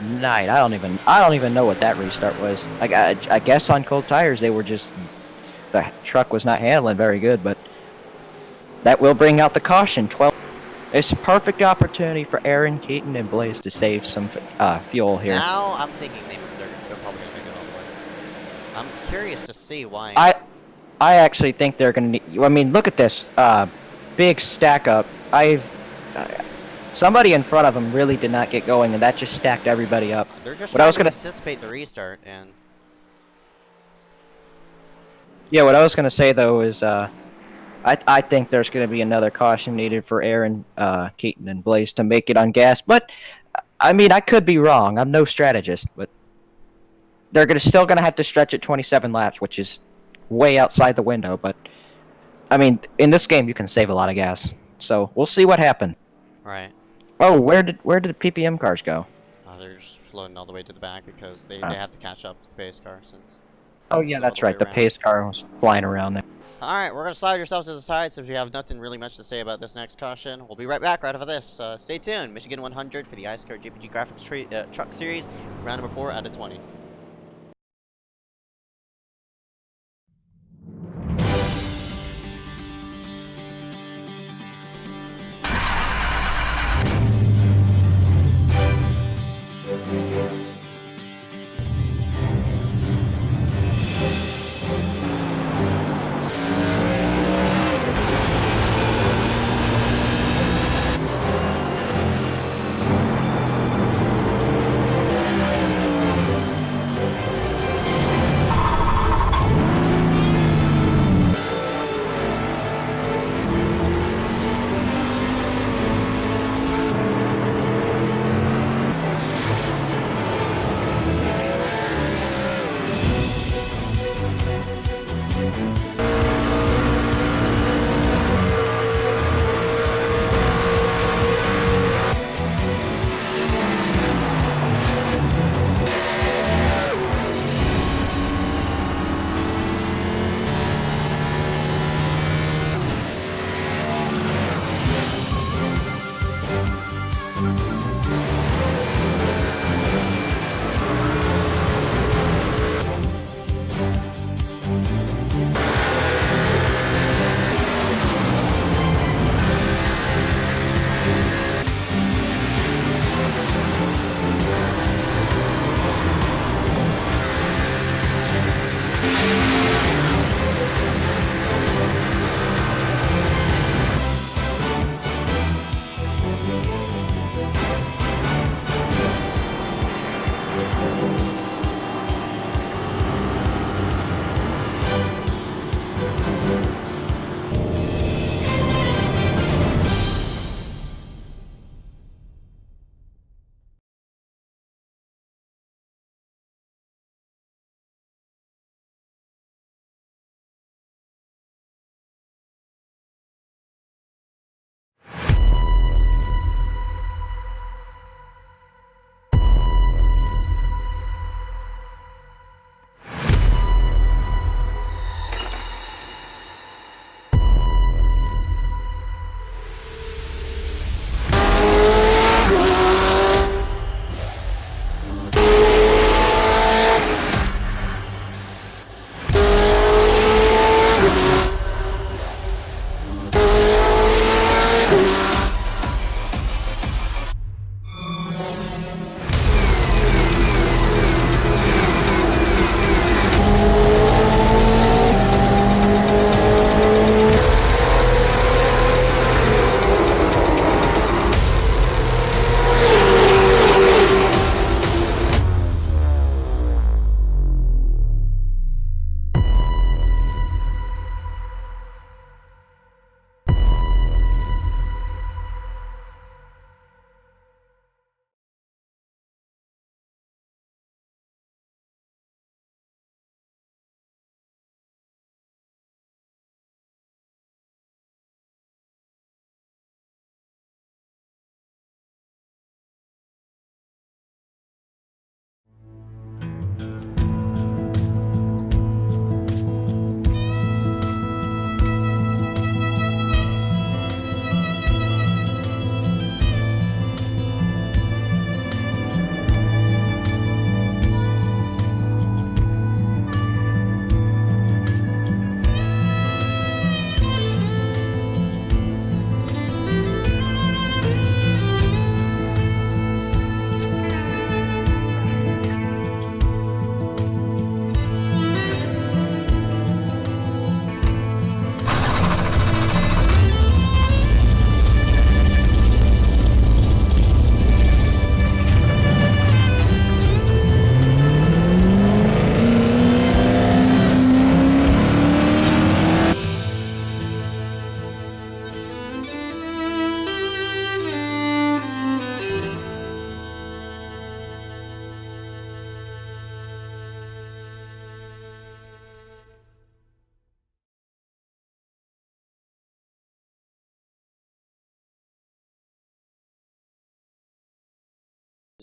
night. I don't even know what that restart was. I guess on cold tires they were just, the truck was not handling very good, but that will bring out the caution. 12. It's a perfect opportunity for Aaron, Keaton, and Blaze to save some fuel here. Now I'm thinking they're probably going to make it all the way. I'm curious to see why. I actually think they're going to need... I mean, look at this. Big stack up. Somebody in front of them really did not get going, and that just stacked everybody up. They're just what trying I was to gonna anticipate the restart, and... Yeah, what I was going to say, though, is I think there's going to be another caution needed for Aaron, Keaton, and Blaze to make it on gas. But, I mean, I could be wrong. I'm no strategist, but they're still going to have to stretch it 27 laps, which is way outside the window. But, I mean, in this game, you can save a lot of gas. So, we'll see what happens. Right. Oh, where did the PPM cars go? Oh, they're just floating all the way to the back because they have to catch up to the pace car since... Oh, yeah, that's right. The pace car was flying around there. Alright, we're going to slide yourselves to the side since we have nothing really much to say about this next caution. We'll be right back right after this. Stay tuned. Michigan 100 for the iSCAR JPG Graphics Truck Series, round number 4 out of 20.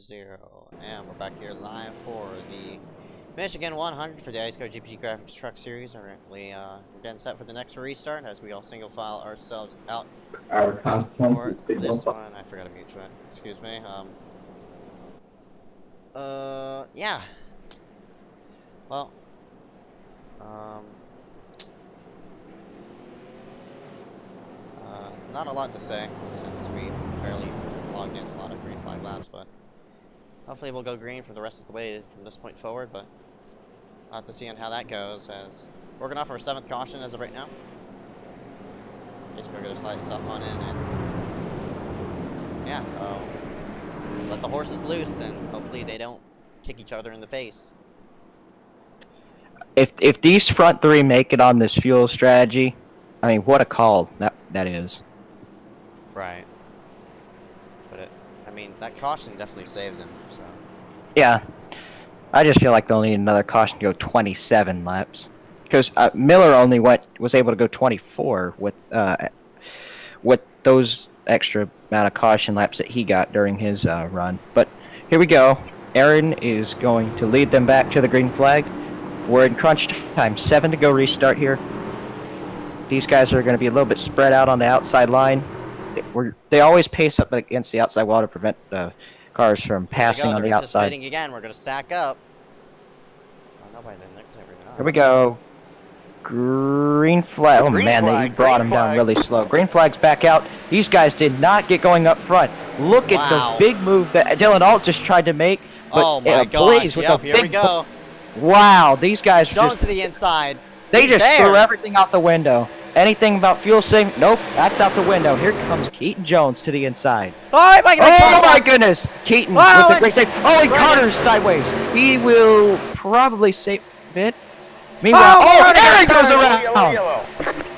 0, and we're back here live for the Michigan 100 for the iSCAR JPG Graphics Truck Series. We're getting set for the next restart as we all single file ourselves out for this one. I forgot to mute it. Excuse me. Yeah. Well, not a lot to say since we barely logged in a lot of green flag laps, but hopefully we'll go green for the rest of the way from this point forward, but I'll have to see on how that goes as we're working off our 7th caution as of right now. Just gonna slide itself on in and yeah, let the horses loose and hopefully they don't kick each other in the face. If these front three make it on this fuel strategy, I mean, what a call that is. Right. But I mean, that caution definitely saved him, so. Yeah. I just feel like they'll need another caution to go 27 laps. Because Miller only was able to go 24 with those extra amount of caution laps that he got during his run. But here we go. Aaron is going to lead them back to the green flag. We're in crunch time. 7 to go restart here. These guys are going to be a little bit spread out on the outside line. They always pace up against the outside wall to prevent cars from passing on the outside. Again. We're going to stack up. Oh, nobody did next time. Here we go. Green flag. Oh man, they brought him down really slow. Green flag's back out. These guys did not get going up front. Look at the big move that Dylan Alt just tried to make. But oh my gosh, yep, here we go. Wow, these guys are Jones to the inside. They just threw everything out the window. Anything about fuel saving? Nope, that's out the window. Here comes Keaton Jones to the inside. Oh my goodness! Keaton with the great save. Oh, he corners sideways. He will probably save it. Meanwhile, Aaron goes around.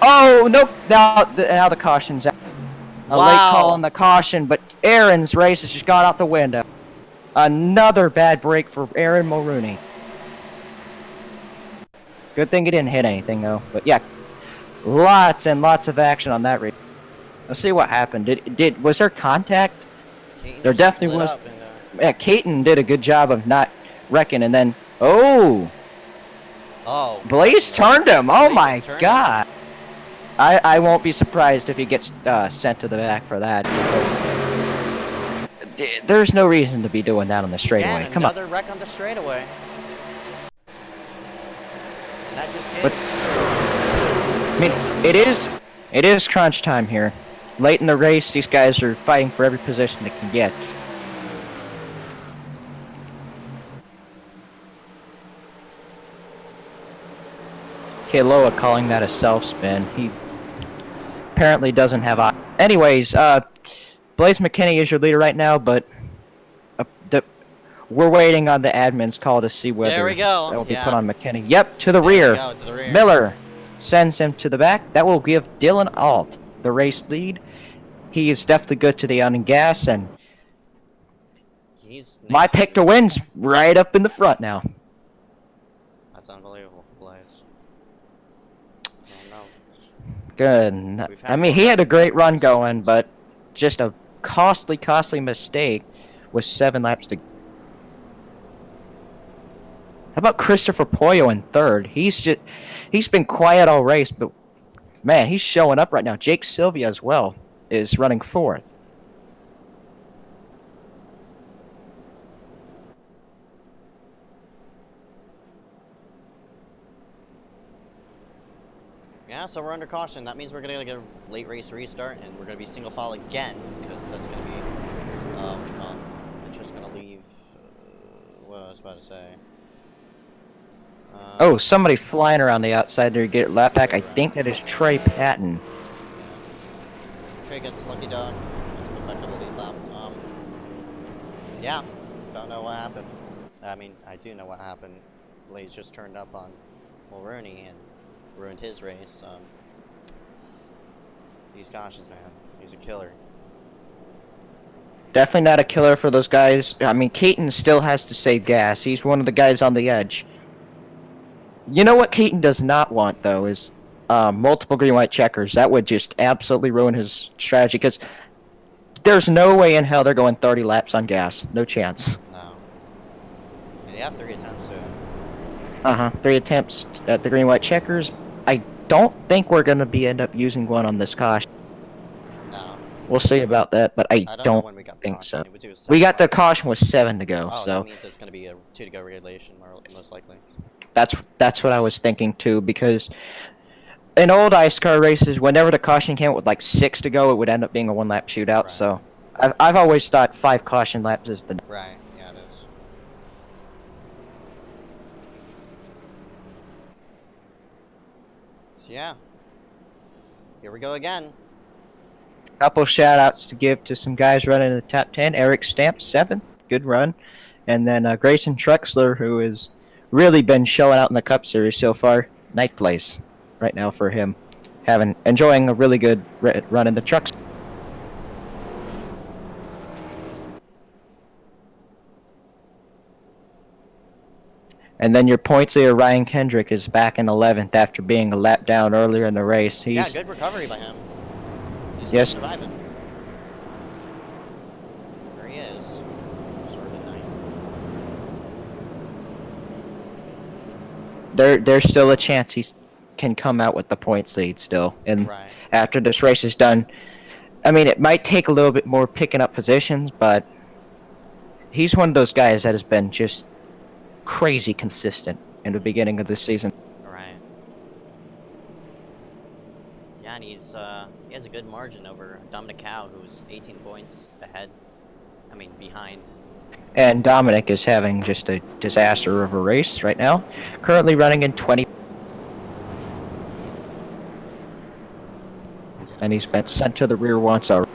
Oh, nope. Now the caution's out. A late call on the caution, but Aaron's race has just gone out the window. Another bad break for Aaron Mulrooney. Good thing he didn't hit anything, though. But yeah, lots and lots of action on that race. Let's see what happened. Was there contact? Keaton there definitely was. Yeah, Keaton did a good job of not wrecking, and then Blaze turned him. Oh my god. I won't be surprised if he gets sent to the back for that. Because there's no reason to be doing that on the straightaway. Again, come on. Another wreck on the straightaway. And that just but, I mean, it is crunch time here. Late in the race, these guys are fighting for every position they can get. Kealoha calling that a self-spin. He apparently doesn't have... Anyways, Blaze McKinney is your leader right now, but we're waiting on the admin's call to see whether that will be put on McKinney. Yep, to the rear. Miller sends him to the back. That will give Dylan Alt the race lead. He is definitely good today on gas, and my pick to win's right up in the front now. That's unbelievable, Blaze. Good. I mean, he had a great run going, but just a costly mistake with 7 laps to go. How about Christopher Pollo in 3rd? He's been quiet all race, but man, he's showing up right now. Jake Sylvia as well is running 4th. Yeah, so we're under caution. That means we're going to get a late race restart, and we're going to be single file again, because that's going to be, it's just going to leave, what I was about to say. Oh, somebody flying around the outside there to get lap back. I think that is Trey Patton. Yeah. Trey gets lucky dog. Gets put back on the lead lap. Yeah, don't know what happened. I mean, I do know what happened. Blaze just turned up on Mulrooney and ruined his race. These cautions, man. He's a killer. Definitely not a killer for those guys. I mean, Keaton still has to save gas. He's one of the guys on the edge. You know what Keaton does not want, though, is multiple green-white checkers. That would just absolutely ruin his strategy, because There's no way in hell they're going 30 laps on gas. No chance. No. And you have 3 attempts, too. 3 attempts at the green-white checkers. I don't think we're going to end up using one on this caution. No. We'll see about that, but I don't know don't when we got the think caution. so. It was We got the 7. caution with 7 to go, Oh, so that means it's going to be a 2 to go regulation, most likely. that's what I was thinking too, because in old iSCAR races, whenever the caution came out with like 6 to go, it would end up being a 1-lap shootout. Right. So I've always thought 5 caution laps is the Right, yeah, it is. So, yeah. Here we go again. couple shout outs to give to some guys running in the top 10. Eric Stamp, 7th, good run. And then Grayson Trexler, who has really been showing out in the Cup Series so far, 9th place right now for him. Enjoying a really good run in the trucks. And then your points leader, Ryan Kendrick, is back in 11th after being a lap down earlier in the race. Yeah, good recovery by him. He's Yes. still surviving. There he is. Sort of 9th. There's still a chance he can come out with the points lead still. And Right. after this race is done, I mean, it might take a little bit more picking up positions, but he's one of those guys that has been just crazy consistent in the beginning of this season. Right. Yeah, and he has a good margin over Dominic Cow, who's 18 points behind. And Dominic is having just a disaster of a race right now. Currently running in 20. And he's been sent to the rear once already.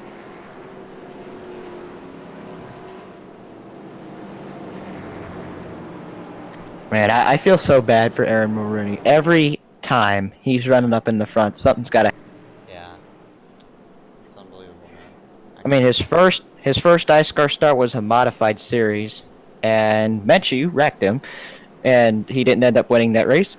Man, I feel so bad for Aaron Mulrooney. Every time he's running up in the front, something's got to. Yeah. It's unbelievable, man. I mean, his first iSCAR start was a modified series, and Menchie wrecked him, and he didn't end up winning that race.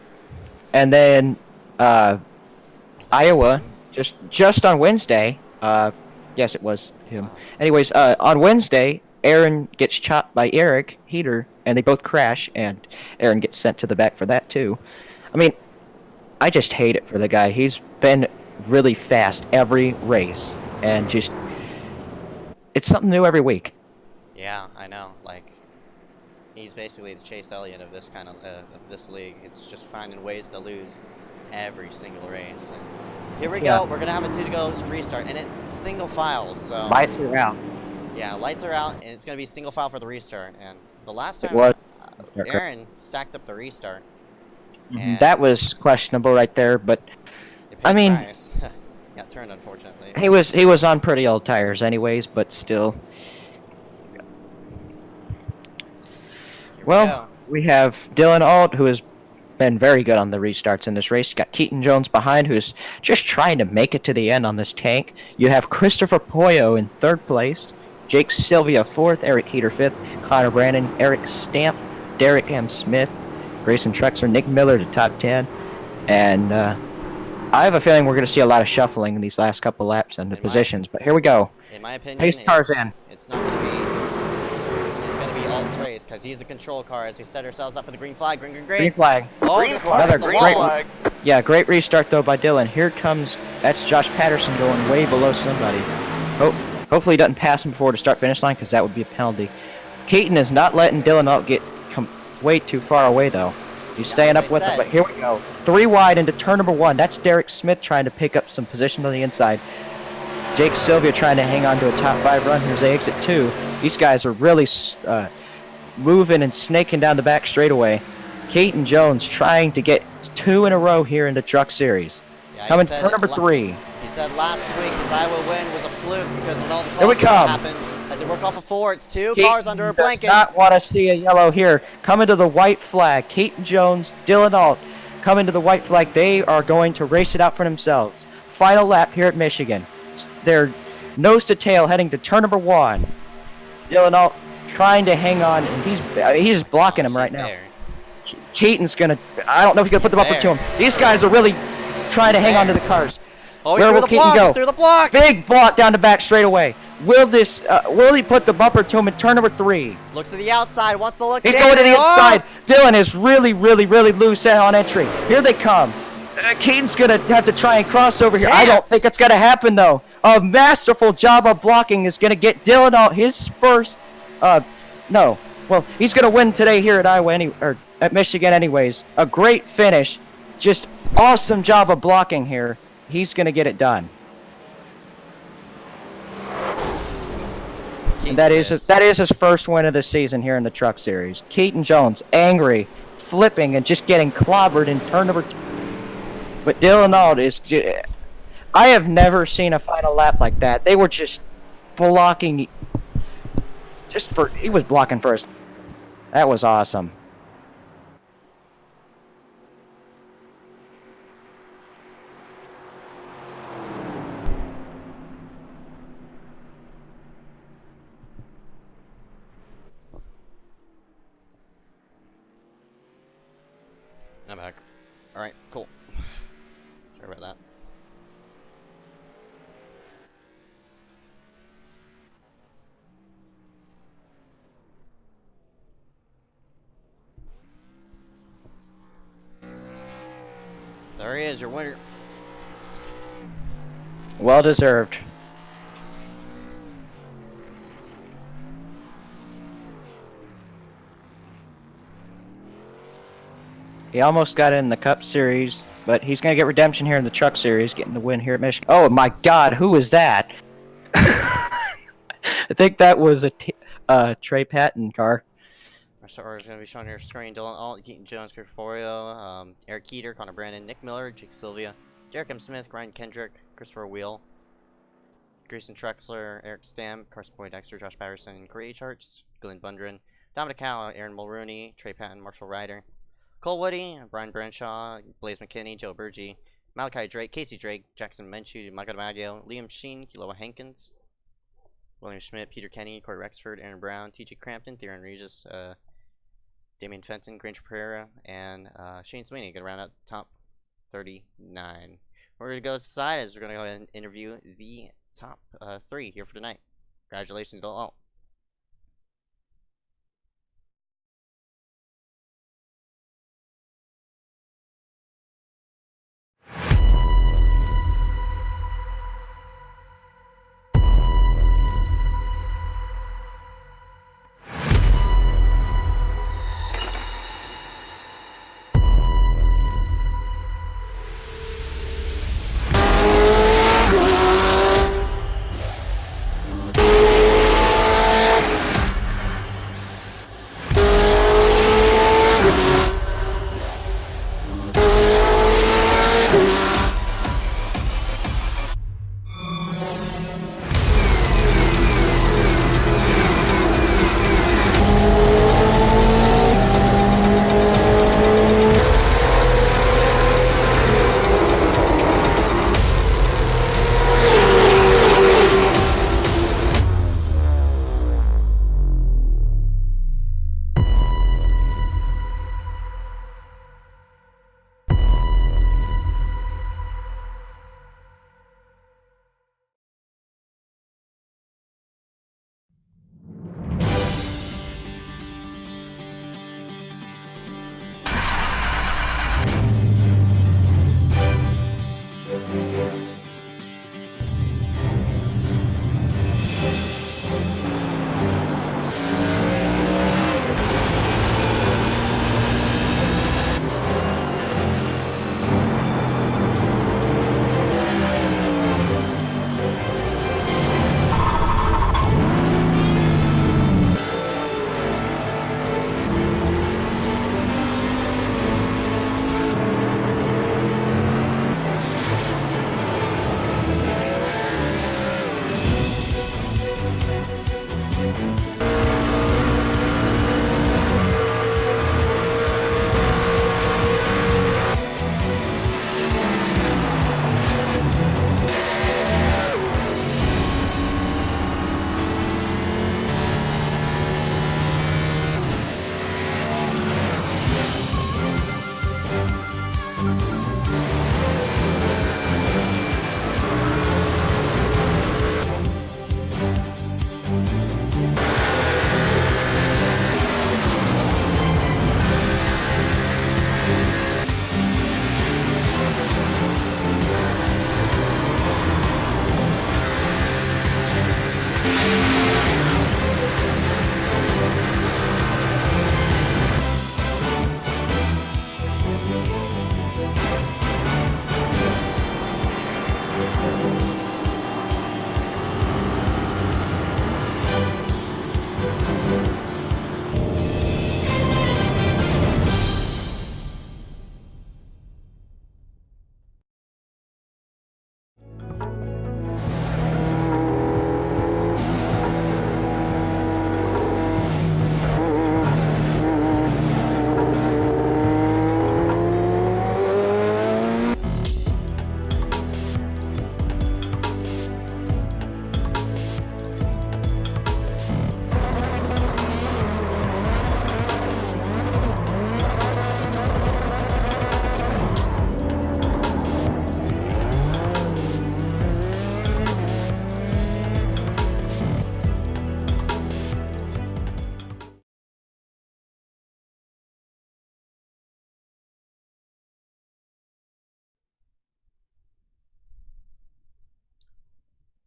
And then Iowa, just on Wednesday, yes, it was him. Anyways, on Wednesday, Aaron gets chopped by Eric Heater, and they both crash, and Aaron gets sent to the back for that too. I mean, I just hate it for the guy. He's been really fast every race, and just it's something new every week. Yeah, I know. Like, he's basically the Chase Elliott of this kind of this league. It's just finding ways to lose every single race. And here we go. We're gonna have a 2 to go restart, and it's single file. So Lights are out. yeah, lights are out, and it's gonna be single file for the restart. And the last It time, was. Aaron stacked up the restart. And That was questionable right there, but it paid I the mean- price. Got turned, unfortunately. he was on pretty old tires anyways, but still. Here Well, we have Dylan Alt, who has been very good on the restarts in this race. You got Keaton Jones behind, who's just trying to make it to the end on this tank. You have Christopher Poyo in 3rd place, Jake Sylvia 4th, Eric Heater 5th, Connor Brandon, Eric Stamp, Derek M. Smith, Grayson Trexler, Nick Miller to top 10. And I have a feeling we're going to see a lot of shuffling in these last couple laps and the positions. But here we go. in my opinion, Pace Tarzan. it's not going to be. It's going to be Alt's race because he's the control car as we set ourselves up for the green flag. Green. Green flag. Oh, Green there's flag, cars Another on the green great wall. flag. Yeah, great restart though by Dylan. Here comes, that's Josh Patterson going way below somebody. Hopefully he doesn't pass him before the start-finish line because that would be a penalty. Keaton is not letting Dylan out get way too far away though. He's staying as up I with him, said. but here we go. 3 wide into turn number 1. That's Derek Smith trying to pick up some position on the inside. Jake Sylvia trying to hang on to a top 5 run. Here's the exit 2. These guys are really moving and snaking down the back straightaway. Keaton Jones trying to get 2 in a row here in the Truck Series. Yeah, he Coming said turn number 3. He said last week his Iowa win was a fluke because of all the Here we calls that come. happened. As he worked off of 4, it's 2 Keaton cars under a does blanket. not want to see a yellow here. Coming to the white flag. Keaton Jones, Dylan Alt coming to the white flag. They are going to race it out for themselves. Final lap here at Michigan. They're nose to tail heading to turn number 1. Dylan Alt trying to hang on. And he's blocking him She's right now. there. Keaton's gonna. I don't know if he's gonna put the bumper to him. These guys are really trying to hang on to the cars. Oh, he Where threw will the Keaton block. go? He threw the block. Big block down the back straightaway. Will he put the bumper to him in turn number 3? Looks to the outside, wants to look He's in. going to the Oh! inside. Dylan is really loose on entry. Here they come. Keaton's going to have to try and cross over here. I don't Can't. think it's going to happen, though. A masterful job of blocking is going to get Dylan out his first... no. Well, he's going to win today here at at Michigan anyways. A great finish. Just awesome job of blocking here. He's going to get it done. And that is his first win of the season here in the Truck Series. Keaton Jones, angry, flipping, and just getting clobbered in turn number 2. But Dylan Auld is... I have never seen a final lap like that. They were just blocking... He was blocking first. That was awesome. I'm back. Alright, cool. Sorry about that. There he is, your winner. Well deserved. He almost got in the Cup Series, but he's going to get redemption here in the Truck Series, getting the win here at Michigan. Oh my God, who was that? I think that was a Trey Patton car. Our star is going to be shown on your screen. Dylan Ault, Keaton Jones, Chris Porrio, Eric Keeter, Connor Brandon, Nick Miller, Jake Sylvia, Derek M. Smith, Ryan Kendrick, Christopher Wheel, Grayson Trexler, Eric Stam, Carson Poindexter, Josh Patterson, Corey Charts, Glenn Bundren, Dominic Howe, Aaron Mulrooney, Trey Patton, Marshall Ryder, Cole Woody, Brian Branshaw, Blaze McKinney, Joe Burgee, Malachi Drake, Casey Drake, Jackson Menchu, Michael DiMaggio, Liam Sheen, Kiloa Hankins, William Schmidt, Peter Kenny, Corey Rexford, Aaron Brown, TJ Crampton, Theron Regis, Damian Fenton, Granger Pereira, and Shane Sweeney. Going to round out top 39. We're going to go aside as we're going to go ahead and interview the top 3 here for tonight. Congratulations to all.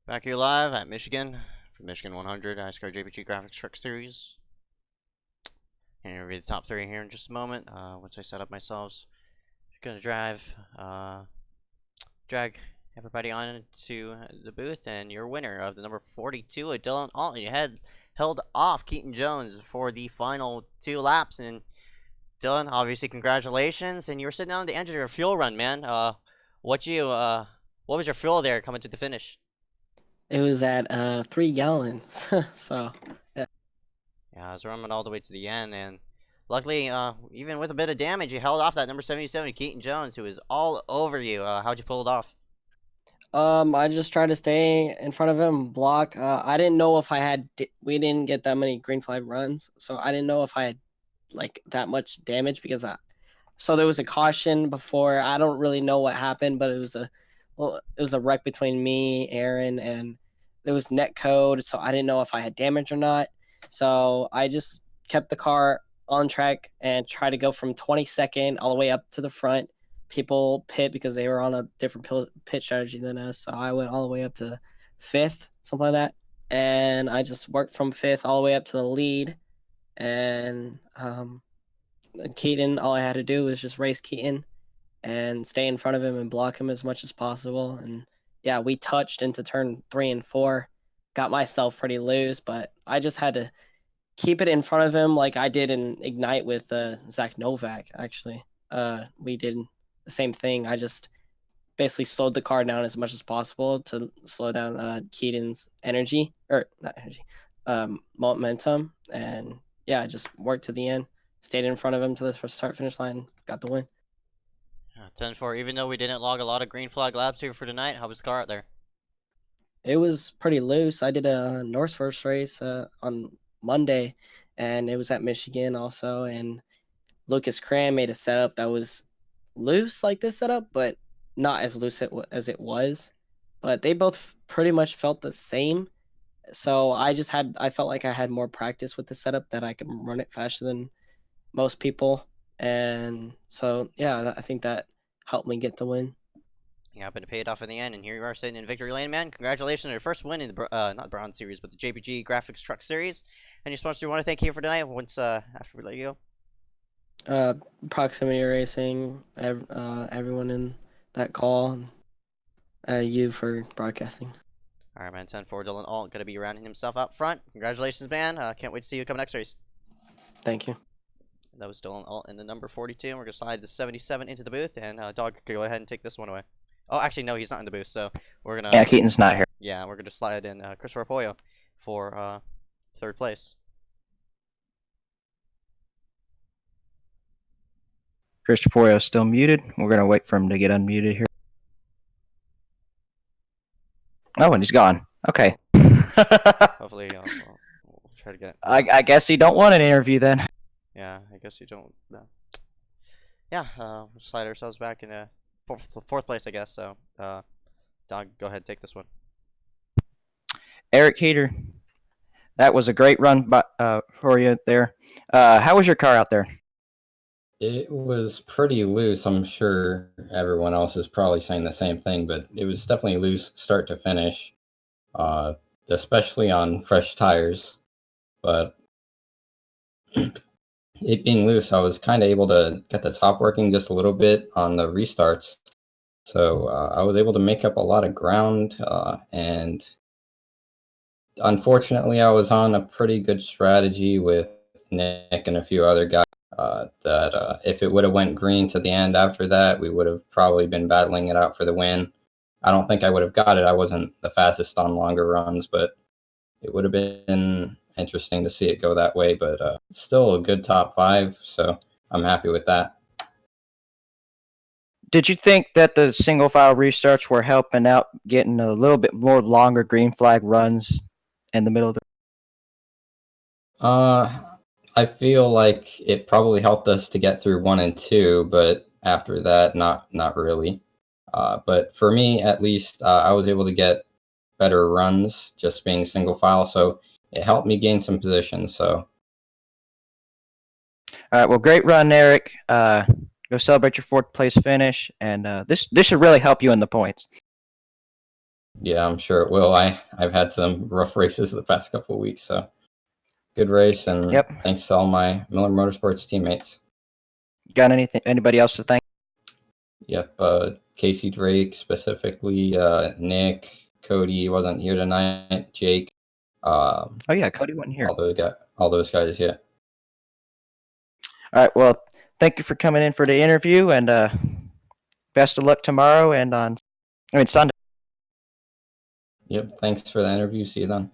Back here live at Michigan for Michigan 100 iSCAR JPG Graphics Truck Series. And I'm gonna read the top 3 here in just a moment. Once I set up myself, just gonna drag everybody on to the booth, and your winner of the number 42, Dylan Alton, you held off Keaton Jones for the final 2 laps. And Dylan, obviously, congratulations. And you were sitting down at the end of your fuel run, man. What was your fuel there coming to the finish? It was at 3 gallons. So Yeah, I was running all the way to the end, and luckily, even with a bit of damage, you held off that number 77, Keaton Jones, who was all over you. How'd you pull it off? I just tried to stay in front of him, block. I didn't know if I had. We didn't get that many green flag runs, so I didn't know if I had like that much damage because so there was a caution before. I don't really know what happened, but it was a wreck between me, Aaron, and there was net code, so I didn't know if I had damage or not. So I just kept the car on track and tried to go from 22nd all the way up to the front. People pit because they were on a different pit strategy than us, so I went all the way up to 5th, something like that. And I just worked from 5th all the way up to the lead. And Keaton, all I had to do was just race Keaton and stay in front of him and block him as much as possible. And yeah, we touched into turn 3 and 4. Got myself pretty loose, but I just had to keep it in front of him like I did in Ignite with Zach Novak, actually. We did the same thing. I just basically slowed the car down as much as possible to slow down Keaton's energy, or not energy, momentum. And yeah, I just worked to the end, stayed in front of him to the start finish line, got the win. 10-4. Even though we didn't log a lot of green flag laps here for tonight, how was the car out there? It was pretty loose. I did a North first race on Monday, and it was at Michigan also. And Lucas Cram made a setup that was loose like this setup, but not as loose as it was. But they both pretty much felt the same. So I felt like I had more practice with the setup, that I could run it faster than most people. And so, yeah, I think that helped me get the win. Yeah, but it paid off in the end, and here you are sitting in victory lane, man. Congratulations on your first win in the not the Bronze Series, but the JPG Graphics Truck Series. And your sponsor, you want to thank you for tonight. Once after we let you go. Proximity Racing, everyone in that call, and you for broadcasting. All right, man. 10-4. Dylan Alt going to be rounding himself out front. Congratulations, man. Can't wait to see you come next race. Thank you. That was Dylan Alt in the number 42, and we're going to slide the 77 into the booth, and Dog, go ahead and take this one away. Oh, actually, no, he's not in the booth, so we're going to... Yeah, Keaton's not here. Yeah, we're going to slide in Christopher Pollo for 3rd place. Christopher Pollo is still muted. We're going to wait for him to get unmuted here. Oh, and he's gone. Okay. Hopefully, we'll try to get... I guess he don't want an interview then. Yeah, I guess you don't... Yeah, we'll slide ourselves back in 4th place, I guess, so... Dog, go ahead, take this one. Eric Heater, that was a great run for you there. How was your car out there? It was pretty loose. I'm sure everyone else is probably saying the same thing, but it was definitely loose start to finish, especially on fresh tires. But it being loose, I was kind of able to get the top working just a little bit on the restarts. So I was able to make up a lot of ground, and unfortunately, I was on a pretty good strategy with Nick and a few other guys. That if it would have went green to the end after that, we would have probably been battling it out for the win. I don't think I would have got it. I wasn't the fastest on longer runs, but it would have been interesting to see it go that way. But still a good top 5, so I'm happy with that. Did you think that the single file restarts were helping out getting a little bit more longer green flag runs in the middle of the... I feel like it probably helped us to get through 1 and 2, but after that, not really. But for me, at least, I was able to get better runs just being single file, so it helped me gain some positions. So, all right, well, great run, Eric. Go celebrate your 4th place finish, and this should really help you in the points. Yeah, I'm sure it will. I've had some rough races the past couple of weeks, so good race, and Yep. thanks to all my Miller Motorsports teammates. Got anybody else to thank? Yep, Casey Drake specifically, Nick, Cody wasn't here tonight, Jake. Oh yeah, Cody wasn't here. All those guys, yeah. All right. Well, thank you for coming in for the interview, and best of luck tomorrow and Sunday. Yep, thanks for the interview. See you then.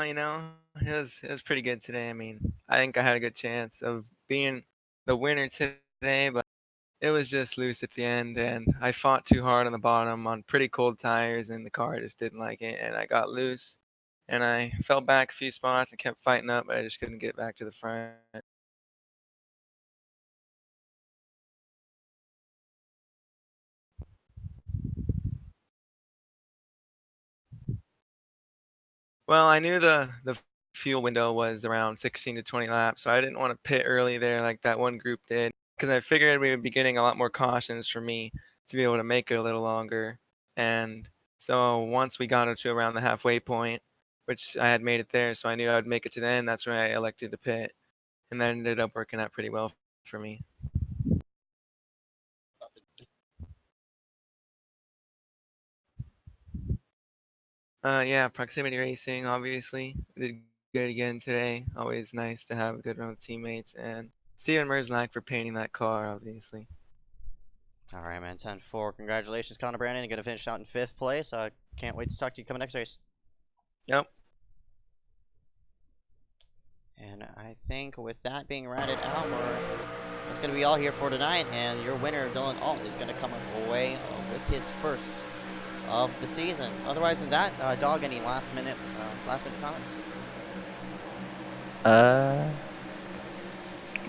You know, it was pretty good today. I mean, I think I had a good chance of being the winner today, but it was just loose at the end, and I fought too hard on the bottom on pretty cold tires, and the car just didn't like it, and I got loose, and I fell back a few spots and kept fighting up, but I just couldn't get back to the front. Well, I knew the fuel window was around 16 to 20 laps, so I didn't want to pit early there like that one group did, because I figured we would be getting a lot more cautions for me to be able to make it a little longer. And so once we got up to around the halfway point, which I had made it there, so I knew I would make it to the end, that's when I elected to pit, and that ended up working out pretty well for me. Yeah, proximity racing, obviously. Did good again today. Always nice to have a good run with teammates. And Steven Merzlack for painting that car, obviously. All right, man. 10-4. Congratulations, Connor Brandon. You're going to finish out in 5th place. Can't wait to talk to you coming next race. Yep. And I think with that being rounded out, that's going to be all here for tonight. And your winner, Dylan Alt, is going to come away with his first of the season. Otherwise than that, Dog, any last minute comments?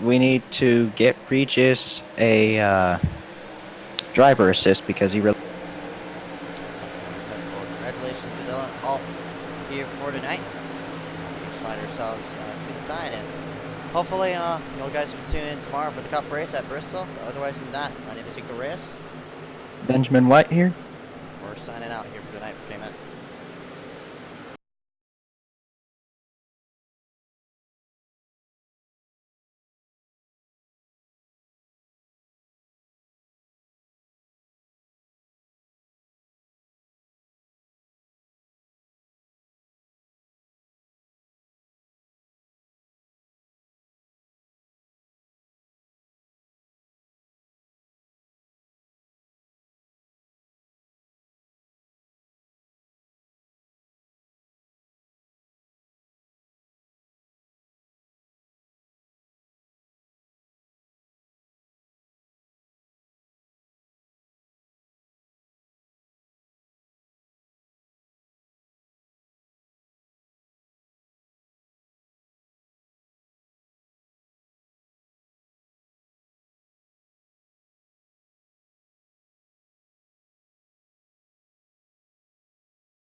We need to get Regis a driver assist because he really. Congratulations to Dylan Alt here for tonight. We'll slide ourselves to the side, and hopefully you guys can tune in tomorrow for the Cup race at Bristol. Otherwise than that, my name is Ezeckiel Reyes. Benjamin White here. We're signing out here for tonight for K-Man.